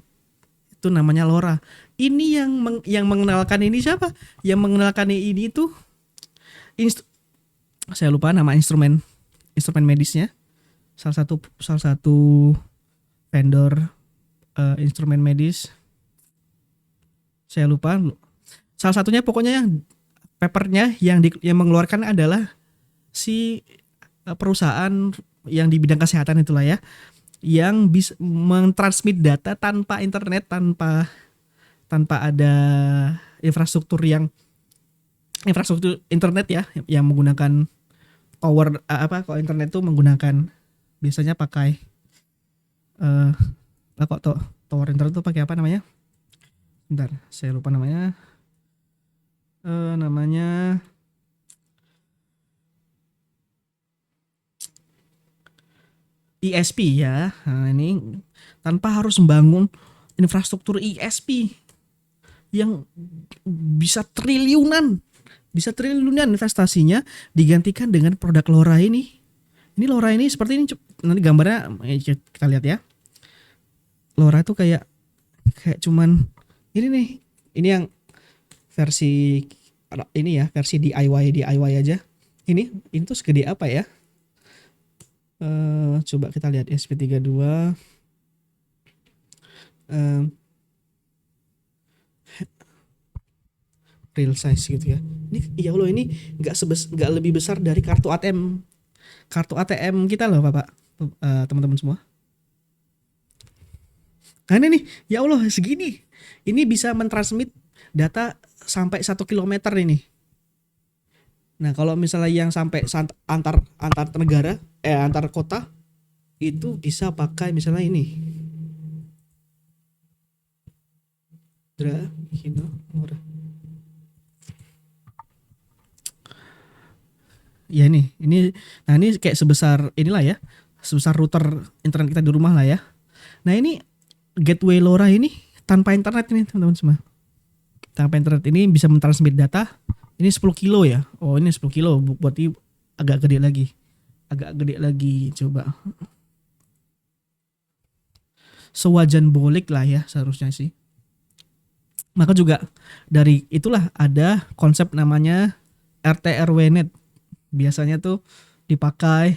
A: Itu namanya LoRa. Ini yang mengenalkan ini siapa? Yang mengenalkan ini itu saya lupa nama instrumen medisnya. Salah satu vendor instrumen medis. Saya lupa. Salah satunya pokoknya yang papernya yang mengeluarkan adalah si perusahaan yang di bidang kesehatan itulah ya, yang bisa mentransmit data tanpa internet, tanpa ada infrastruktur internet ya, yang menggunakan tower kalau internet itu menggunakan biasanya pakai tower internet itu pakai apa namanya? Bentar, saya lupa namanya. Namanya ISP ya. Nah, ini tanpa harus membangun infrastruktur ISP yang bisa triliunan investasinya digantikan dengan produk LoRa ini. Ini LoRa ini seperti ini, nanti gambarnya kita lihat ya. LoRa itu kayak cuman ini nih. Ini yang versi ini ya, versi DIY aja. Ini tuh segede apa ya? Coba kita lihat SP32. Real size gitu ya. Ini ya Allah, ini nggak lebih besar dari kartu ATM kita loh Bapak, teman-teman semua. Nah ini nih, ya Allah segini. Ini bisa mentransmit data sampai 1 kilometer ini. Nah kalau misalnya yang sampai antar negara, antar kota, itu bisa pakai misalnya ini. Ya ini, nah ini kayak sebesar inilah ya, sebesar router internet kita di rumah lah ya. Nah ini gateway LoRa ini tanpa internet ini teman-teman semua. Tanpa internet ini bisa mentransmit data. Ini 10 kilo ya. Oh ini 10 kilo, berarti agak gede lagi. Coba. Sewajan bolik lah ya seharusnya sih. Maka juga dari itulah ada konsep namanya RT/RW-net. Biasanya tuh dipakai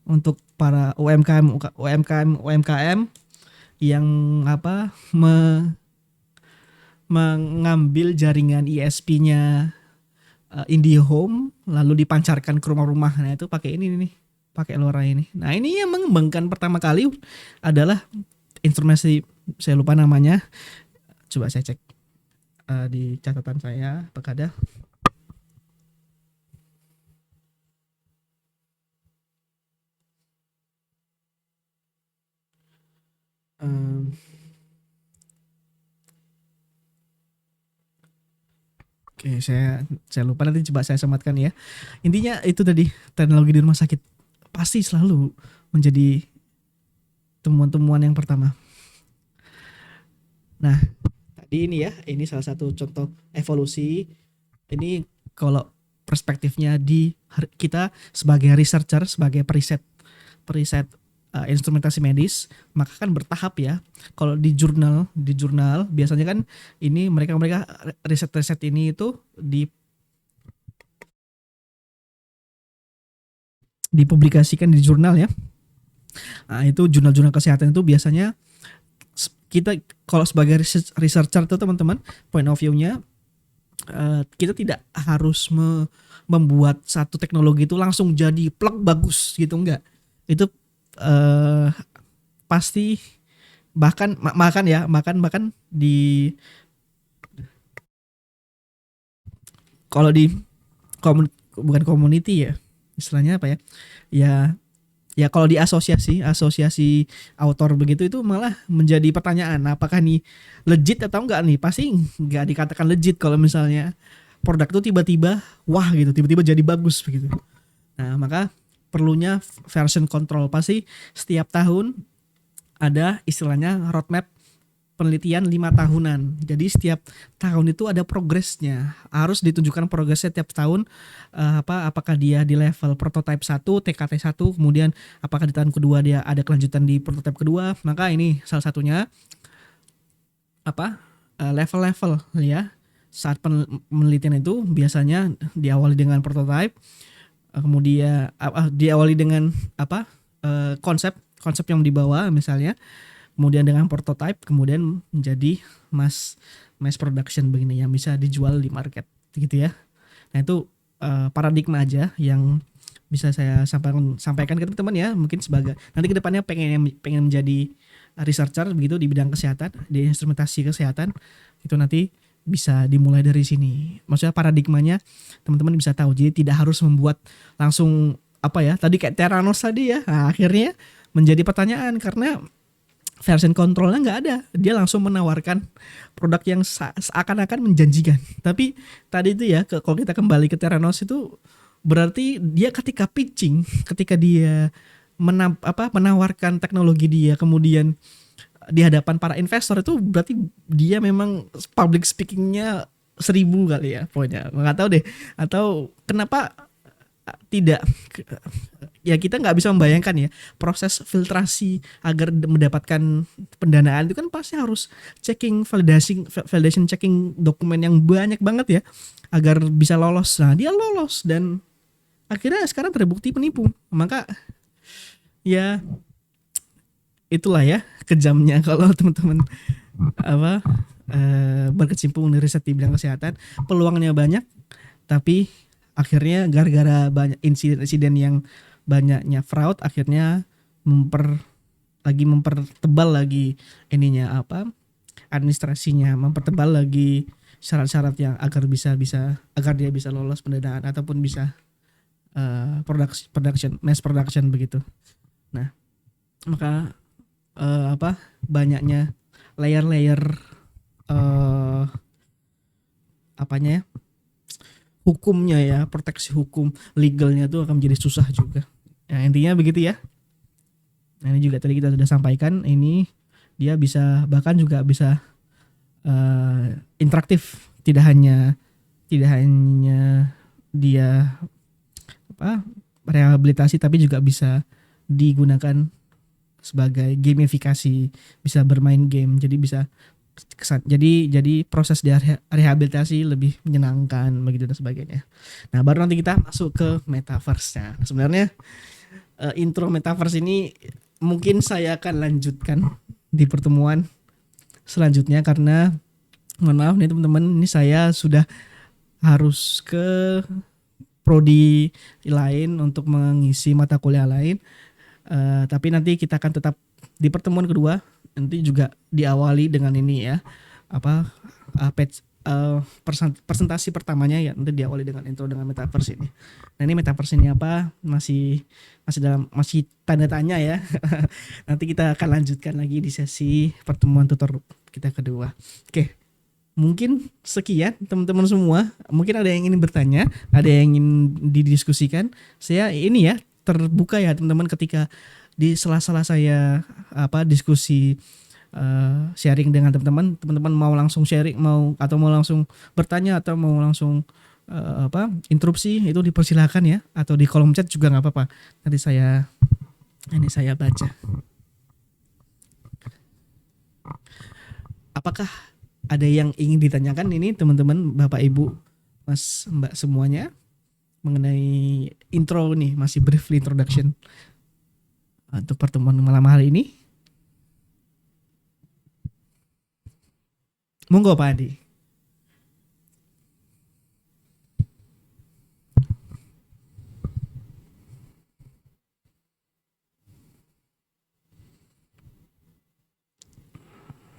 A: untuk para UMKM yang mengambil jaringan ISP-nya IndiHome lalu dipancarkan ke rumah-rumah. Nah itu pakai ini nih, pakai LoRa ini. Nah ini yang mengembangkan pertama kali adalah instrumen, saya lupa namanya. Coba saya cek di catatan saya apakah ada. Oke, saya lupa, nanti coba saya sematkan ya. Intinya itu tadi, teknologi di rumah sakit pasti selalu menjadi temuan-temuan yang pertama. Nah, tadi ini ya, ini salah satu contoh evolusi. Ini kalau perspektifnya kita sebagai researcher, sebagai periset instrumentasi medis, maka kan bertahap ya. Kalau di jurnal biasanya kan ini mereka riset ini itu dipublikasikan di jurnal ya. Nah, itu jurnal kesehatan itu biasanya kita kalau sebagai researcher tuh teman-teman, point of view-nya kita tidak harus membuat satu teknologi itu langsung jadi plug bagus gitu, enggak. Itu pasti bahkan di kalau di bukan community ya, istilahnya apa ya kalau di asosiasi author begitu, itu malah menjadi pertanyaan apakah nih legit atau enggak nih. Pasti enggak dikatakan legit kalau misalnya produk itu tiba-tiba wah gitu, tiba-tiba jadi bagus begitu. Nah maka perlunya version control. Pasti setiap tahun ada istilahnya roadmap penelitian 5 tahunan. Jadi setiap tahun itu ada progresnya. Harus ditunjukkan progresnya tiap tahun, apakah dia di level prototype 1, TKT 1, kemudian apakah di tahun kedua dia ada kelanjutan di prototype kedua. Maka ini salah satunya apa? Level-level ya. Saat penelitian itu biasanya diawali dengan prototype, kemudian diawali dengan apa? Konsep konsep yang dibawa misalnya, kemudian dengan prototype, kemudian menjadi mass mass production begini yang bisa dijual di market gitu ya. Nah itu paradigma aja yang bisa saya sampaikan ke teman-teman ya, mungkin sebagai nanti kedepannya pengen menjadi researcher begitu di bidang kesehatan, di instrumentasi kesehatan, itu nanti bisa dimulai dari sini. Maksudnya paradigmanya teman-teman bisa tahu. Jadi tidak harus membuat langsung apa ya tadi kayak Theranos tadi ya. Nah, akhirnya menjadi pertanyaan karena version controlnya nggak ada, dia langsung menawarkan produk yang seakan-akan menjanjikan. Tapi tadi itu ya, kalau kita kembali ke Theranos itu berarti dia ketika pitching, ketika dia menawarkan teknologi dia, kemudian di hadapan para investor itu berarti dia memang public speakingnya 1000 kali ya pokoknya, nggak tahu deh, atau kenapa tidak, ya kita nggak bisa membayangkan ya proses filtrasi agar mendapatkan pendanaan itu kan pasti harus checking validation checking dokumen yang banyak banget ya agar bisa lolos. Nah dia lolos dan akhirnya sekarang terbukti penipu. Maka ya itulah ya kejamnya kalau teman-teman apa berkecimpung di riset di bidang kesehatan. Peluangnya banyak tapi akhirnya gara-gara banyak insiden yang banyaknya fraud, akhirnya mempertebal lagi ininya apa administrasinya, mempertebal lagi syarat-syarat yang agar dia bisa lolos pendanaan ataupun bisa mass production begitu. Nah maka banyaknya layer-layer apanya ya, hukumnya ya, proteksi hukum legalnya tuh akan menjadi susah juga. Nah intinya begitu ya. Nah ini juga tadi kita sudah sampaikan, ini dia bahkan juga bisa interaktif, tidak hanya dia rehabilitasi, tapi juga bisa digunakan sebagai gamifikasi, bisa bermain game, jadi bisa jadi proses dari rehabilitasi lebih menyenangkan begitu dan sebagainya. Nah baru nanti kita masuk ke metaverse-nya. Sebenarnya intro metaverse ini mungkin saya akan lanjutkan di pertemuan selanjutnya karena mohon maaf nih teman-teman, ini saya sudah harus ke prodi lain untuk mengisi mata kuliah lain. Tapi nanti kita akan tetap di pertemuan kedua nanti juga diawali dengan ini ya, presentasi pertamanya ya nanti diawali dengan intro dengan metaverse ini. Nah ini metaverse ini apa masih tanda tanya ya. Nanti kita akan lanjutkan lagi di sesi pertemuan tutor kita kedua. Oke, mungkin sekian teman-teman semua. Mungkin ada yang ingin bertanya, ada yang ingin didiskusikan. Saya ini ya terbuka ya teman-teman, ketika di sela-sela saya diskusi sharing dengan teman-teman mau langsung sharing, mau langsung bertanya atau mau langsung interupsi, itu dipersilakan ya, atau di kolom chat juga nggak apa-apa. Nanti saya baca. Apakah ada yang ingin ditanyakan ini teman-teman, Bapak Ibu, Mas Mbak semuanya, mengenai intro nih, masih briefly introduction untuk pertemuan malam hari ini? Monggo Pak Adi.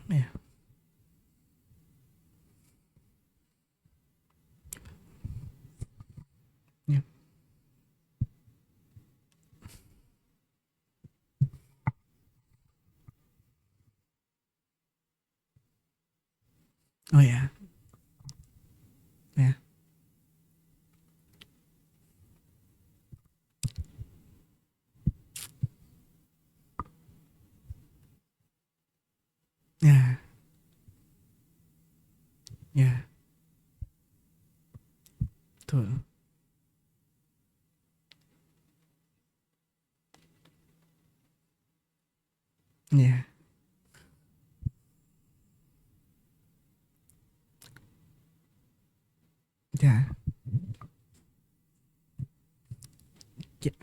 A: Ya. Ya. Oh ya. Ya. Ya. betul. Ya, ya, ya,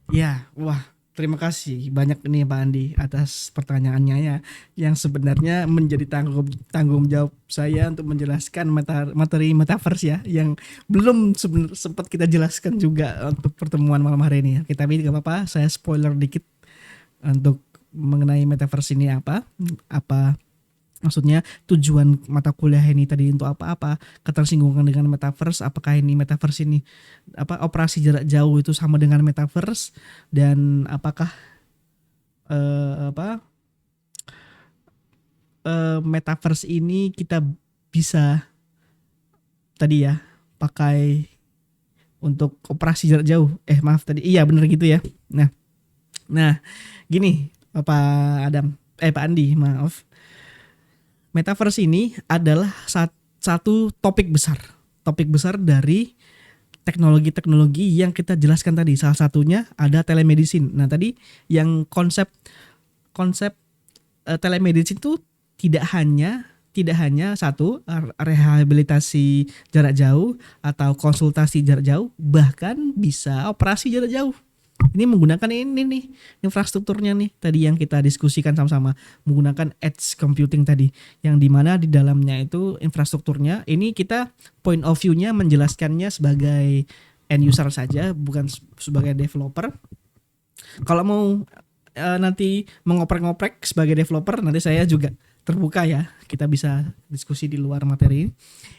A: ya. Wah, terima kasih banyak nih Pak Andi atas pertanyaannya ya, yang sebenarnya menjadi tanggung tanggung jawab saya untuk menjelaskan materi metaverse ya, yang belum sempat kita jelaskan juga untuk pertemuan malam hari ini ya. Kita tapi nggak apa-apa, saya spoiler dikit untuk mengenai metaverse ini apa maksudnya tujuan mata kuliah ini tadi untuk apa-apa, ketersinggungan dengan metaverse, apakah ini metaverse ini apa operasi jarak jauh itu sama dengan metaverse, dan apakah apa metaverse ini kita bisa tadi ya pakai untuk operasi jarak jauh, maaf tadi iya bener gitu ya. Nah nah gini Pak Adam, Pak Andi maaf, metaverse ini adalah satu topik besar dari teknologi-teknologi yang kita jelaskan tadi. Salah satunya ada telemedicine. Nah, tadi yang konsep konsep telemedicine itu tidak hanya tidak hanya satu rehabilitasi jarak jauh atau konsultasi jarak jauh, bahkan bisa operasi jarak jauh. Ini menggunakan ini nih infrastrukturnya nih tadi yang kita diskusikan sama-sama, menggunakan edge computing tadi, yang dimana di dalamnya itu infrastrukturnya ini kita point of view-nya menjelaskannya sebagai end user saja, bukan sebagai developer. Kalau mau nanti mengoprek-ngoprek sebagai developer, nanti saya juga terbuka ya, kita bisa diskusi di luar materi.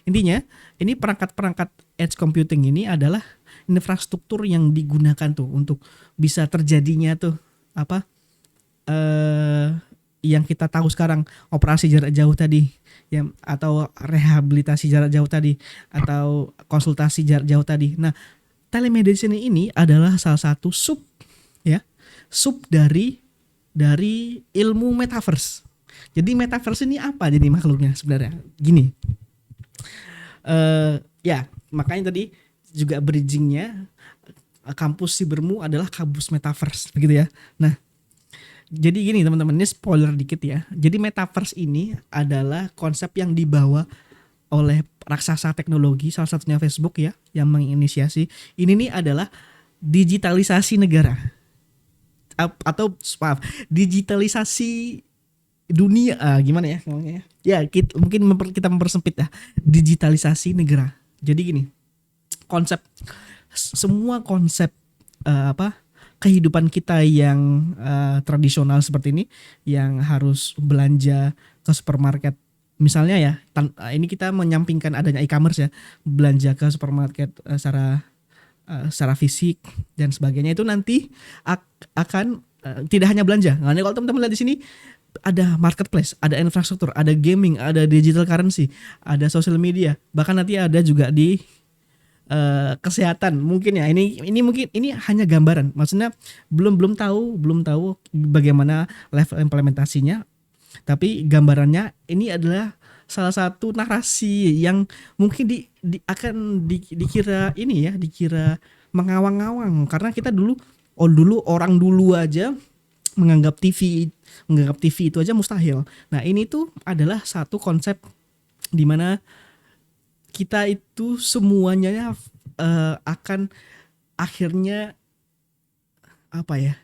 A: Intinya ini perangkat-perangkat edge computing ini adalah infrastruktur yang digunakan tuh untuk bisa terjadinya tuh apa yang kita tahu sekarang, operasi jarak jauh tadi yang atau rehabilitasi jarak jauh tadi atau konsultasi jarak jauh tadi. Nah, telemedicine ini adalah salah satu sub dari ilmu metaverse. Jadi metaverse ini apa jadi makhluknya sebenarnya? Gini, ya makanya tadi juga bridgingnya kampus Sibermu adalah kampus metaverse, begitu ya. Nah, jadi gini teman-teman, ini spoiler dikit ya. Jadi metaverse ini adalah konsep yang dibawa oleh raksasa teknologi, salah satunya Facebook ya, yang menginisiasi. Ini nih adalah digitalisasi negara atau maaf, digitalisasi dunia, gimana ya ngomongnya ya, mungkin kita mempersempit ya, digitalisasi negara. Jadi gini, semua konsep kehidupan kita yang tradisional seperti ini, yang harus belanja ke supermarket misalnya ya, ini kita menyampingkan adanya e-commerce ya, belanja ke supermarket secara fisik dan sebagainya, itu nanti akan tidak hanya belanja. Nah, kalau teman-teman lihat di sini ada marketplace, ada infrastruktur, ada gaming, ada digital currency, ada social media, bahkan nanti ada juga di kesehatan mungkin ya. Ini mungkin ini hanya gambaran, maksudnya belum tahu bagaimana level implementasinya, tapi gambarannya ini adalah salah satu narasi yang mungkin dikira mengawang-awang, karena kita dulu orang dulu aja menganggap TV itu aja mustahil. Nah, ini tuh adalah satu konsep di mana kita itu semuanya akan akhirnya apa ya?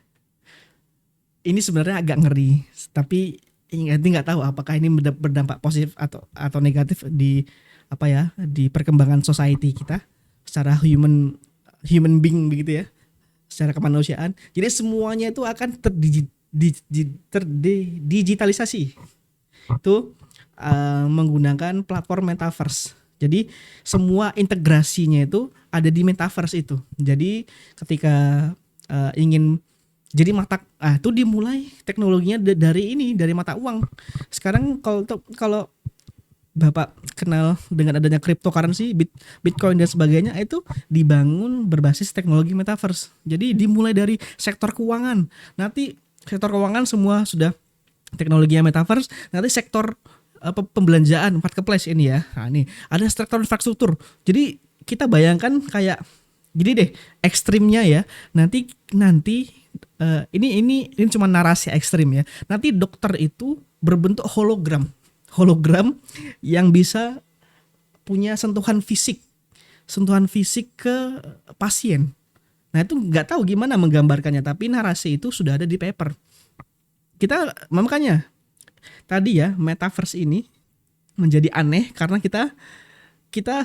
A: Ini sebenarnya agak ngeri, tapi nanti nggak tahu apakah ini berdampak positif atau negatif di di perkembangan society kita secara human being begitu ya, secara kemanusiaan. Jadi semuanya itu akan terdigitalisasi itu menggunakan platform metaverse. Jadi semua integrasinya itu ada di metaverse itu. Jadi ketika ingin jadi itu dimulai teknologinya dari mata uang. Sekarang kalau Bapak kenal dengan adanya cryptocurrency, Bitcoin dan sebagainya, itu dibangun berbasis teknologi metaverse. Jadi dimulai dari sektor keuangan. Nanti sektor keuangan semua sudah teknologinya metaverse. Nanti sektor pembelanjaan, marketplace ini ya. Nah, ini ada sektor infrastruktur. Jadi kita bayangkan kayak gini deh, ekstrimnya ya. Nanti nanti ini cuma narasi ekstrim ya. Nanti dokter itu berbentuk hologram, hologram yang bisa punya sentuhan fisik ke pasien. Nah itu nggak tahu gimana menggambarkannya, tapi narasi itu sudah ada di paper. Kita makanya tadi ya metaverse ini menjadi aneh karena kita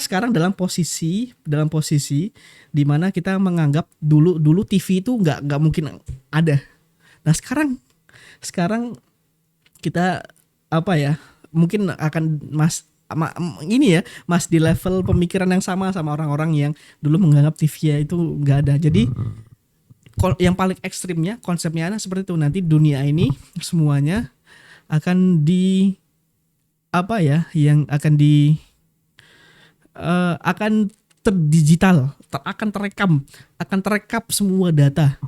A: sekarang dalam posisi di mana kita menganggap dulu TV itu nggak mungkin ada. Nah sekarang kita apa ya, mungkin akan ini ya mas di level pemikiran yang sama orang-orang yang dulu menganggap TV itu nggak ada. Jadi yang paling ekstrimnya konsepnya seperti itu, nanti dunia ini semuanya akan apa ya, yang akan terdigital, akan terekam semua data.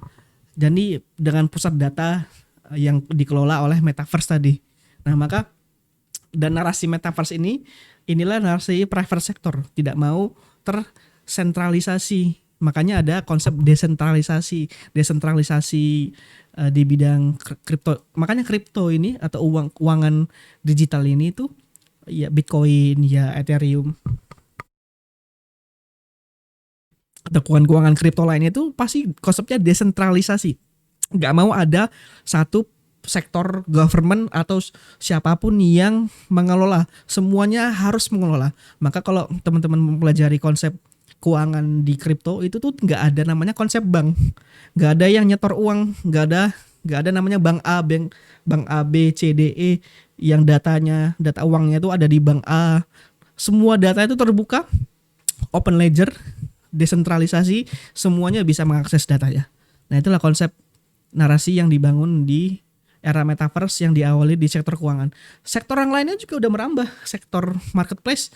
A: Jadi dengan pusat data yang dikelola oleh metaverse tadi. Nah maka dan narasi metaverse inilah narasi private sector, tidak mau tersentralisasi. Makanya ada konsep desentralisasi di bidang kripto. Makanya kripto ini atau keuangan digital ini tuh ya Bitcoin, ya Ethereum atau keuangan kripto lainnya itu pasti konsepnya desentralisasi. Nggak mau ada satu sektor government atau siapapun yang mengelola, semuanya harus mengelola. Maka kalau teman-teman mempelajari konsep keuangan di kripto itu tuh nggak ada namanya konsep bank, nggak ada yang nyetor uang, nggak ada namanya bank A B C D E yang data uangnya itu ada di bank A. Semua data itu terbuka, open ledger, desentralisasi, semuanya bisa mengakses datanya. Nah itulah konsep narasi yang dibangun di era metaverse yang diawali di sektor keuangan. Sektor yang lainnya juga udah merambah, sektor marketplace,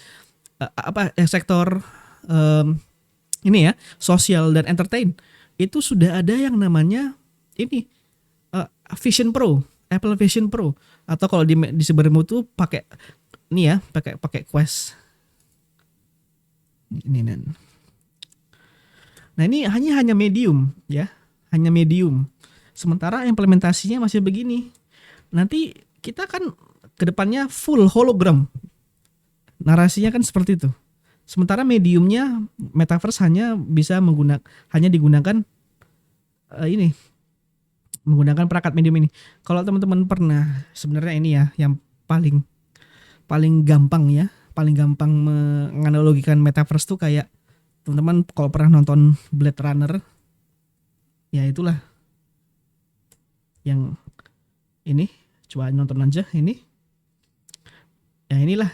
A: sektor ini ya, sosial dan entertain. Itu sudah ada yang namanya ini Vision Pro, Apple Vision Pro, atau kalau di sebermu tuh pakai ini ya, pakai Quest. Ini Nah ini hanya medium ya, hanya medium. Sementara implementasinya masih begini. Nanti kita kan kedepannya full hologram. Narasinya kan seperti itu. Sementara mediumnya metaverse hanya digunakan menggunakan perangkat medium ini. Kalau teman-teman pernah, sebenarnya ini ya yang paling gampang menganalogikan metaverse tuh kayak teman-teman kalau pernah nonton Blade Runner, ya itulah yang ini, coba nonton aja ini. Ya inilah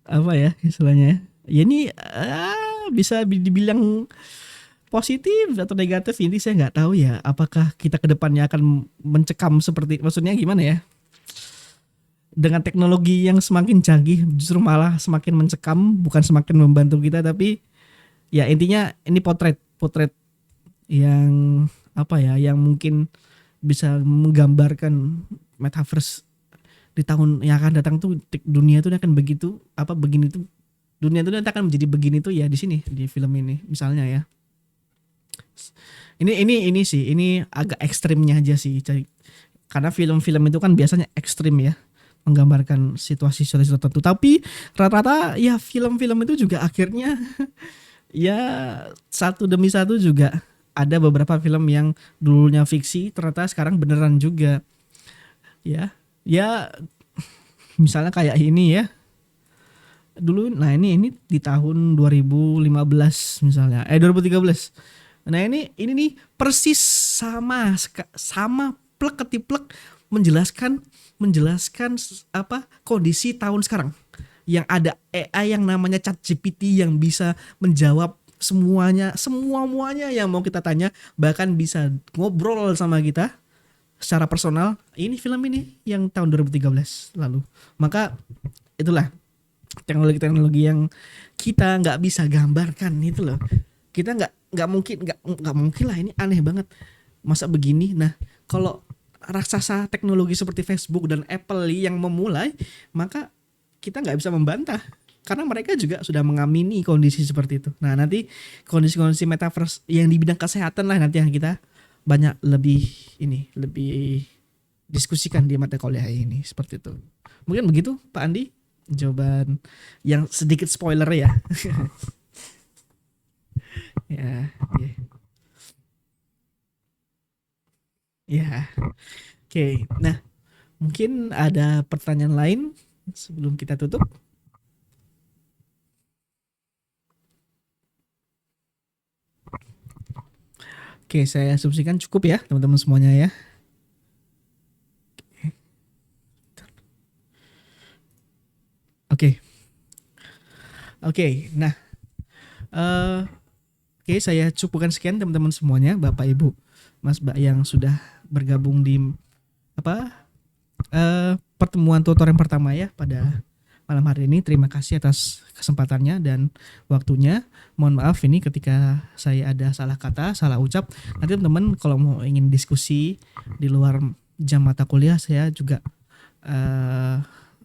A: apa ya istilahnya ya. Ya ini bisa dibilang positif atau negatif, ini saya nggak tahu ya. Apakah kita kedepannya akan mencekam seperti, maksudnya gimana ya? Dengan teknologi yang semakin canggih justru malah semakin mencekam, bukan semakin membantu kita. Tapi ya intinya ini potret yang apa ya, yang mungkin bisa menggambarkan metaverse di tahun yang akan datang tuh. Dunia tuh akan begini tuh, dunia tuh akan menjadi begini tuh ya di sini, di film ini misalnya ya. Ini sih, ini agak ekstrimnya aja sih, karena film-film itu kan biasanya ekstrim ya, menggambarkan situasi-situasi tertentu. Tapi rata-rata ya film-film itu juga akhirnya ya satu demi satu juga ada beberapa film yang dulunya fiksi ternyata sekarang beneran juga. Ya misalnya kayak ini ya. Dulu nah ini di tahun 2015 misalnya. 2013. Nah ini nih persis sama plek ketiplek menjelaskan apa kondisi tahun sekarang, yang ada AI yang namanya ChatGPT yang bisa menjawab semuanya yang mau kita tanya, bahkan bisa ngobrol sama kita secara personal. Ini film ini yang tahun 2013 lalu. Maka itulah teknologi yang kita nggak bisa gambarkan itu loh. Kita nggak mungkin lah, ini aneh banget masa begini. Nah kalau raksasa teknologi seperti Facebook dan Apple yang memulai, maka kita nggak bisa membantah. karena mereka juga sudah mengamini kondisi seperti itu. Nah, nanti kondisi-kondisi metaverse yang di bidang kesehatan lah nanti yang kita banyak lebih diskusikan di mata kuliah ini seperti itu. Mungkin begitu Pak Andi jawaban yang sedikit spoiler ya. Ya, oke. Ya, oke. Nah, mungkin ada pertanyaan lain sebelum kita tutup. Oke, saya asumsikan cukup ya teman-teman semuanya ya. Oke, oke. Nah, eh oke, saya cukupkan sekian teman-teman semuanya, Bapak Ibu, Mas Mbak yang sudah bergabung di apa pertemuan tutor yang pertama ya pada malam hari ini. Terima kasih atas kesempatannya dan waktunya. Mohon maaf ini ketika saya ada salah kata, salah ucap. Nanti teman-teman kalau mau ingin diskusi di luar jam mata kuliah, saya juga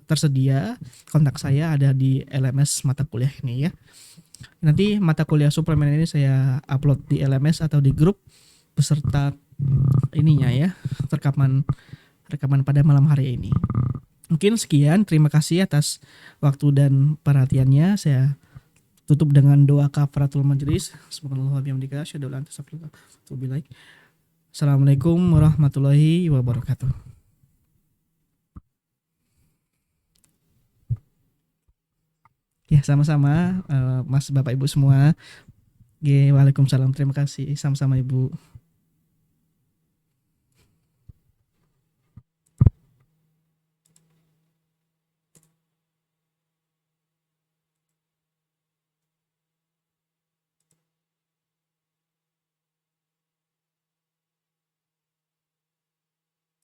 A: tersedia. Kontak saya ada di LMS mata kuliah ini ya. Nanti mata kuliah suplemen ini saya upload di LMS atau di grup beserta ininya ya, rekaman pada malam hari ini. Mungkin sekian, terima kasih atas waktu dan perhatiannya. Saya tutup dengan doa kafaratul majelis. Subhanallah wa bihamdika asyhadu an la ilaha illa anta astaghfiruka wa atubu ilaik. Assalamualaikum warahmatullahi wabarakatuh. Ya, sama-sama Mas Bapak Ibu semua. Waalaikumsalam. Terima kasih. Sama-sama Ibu.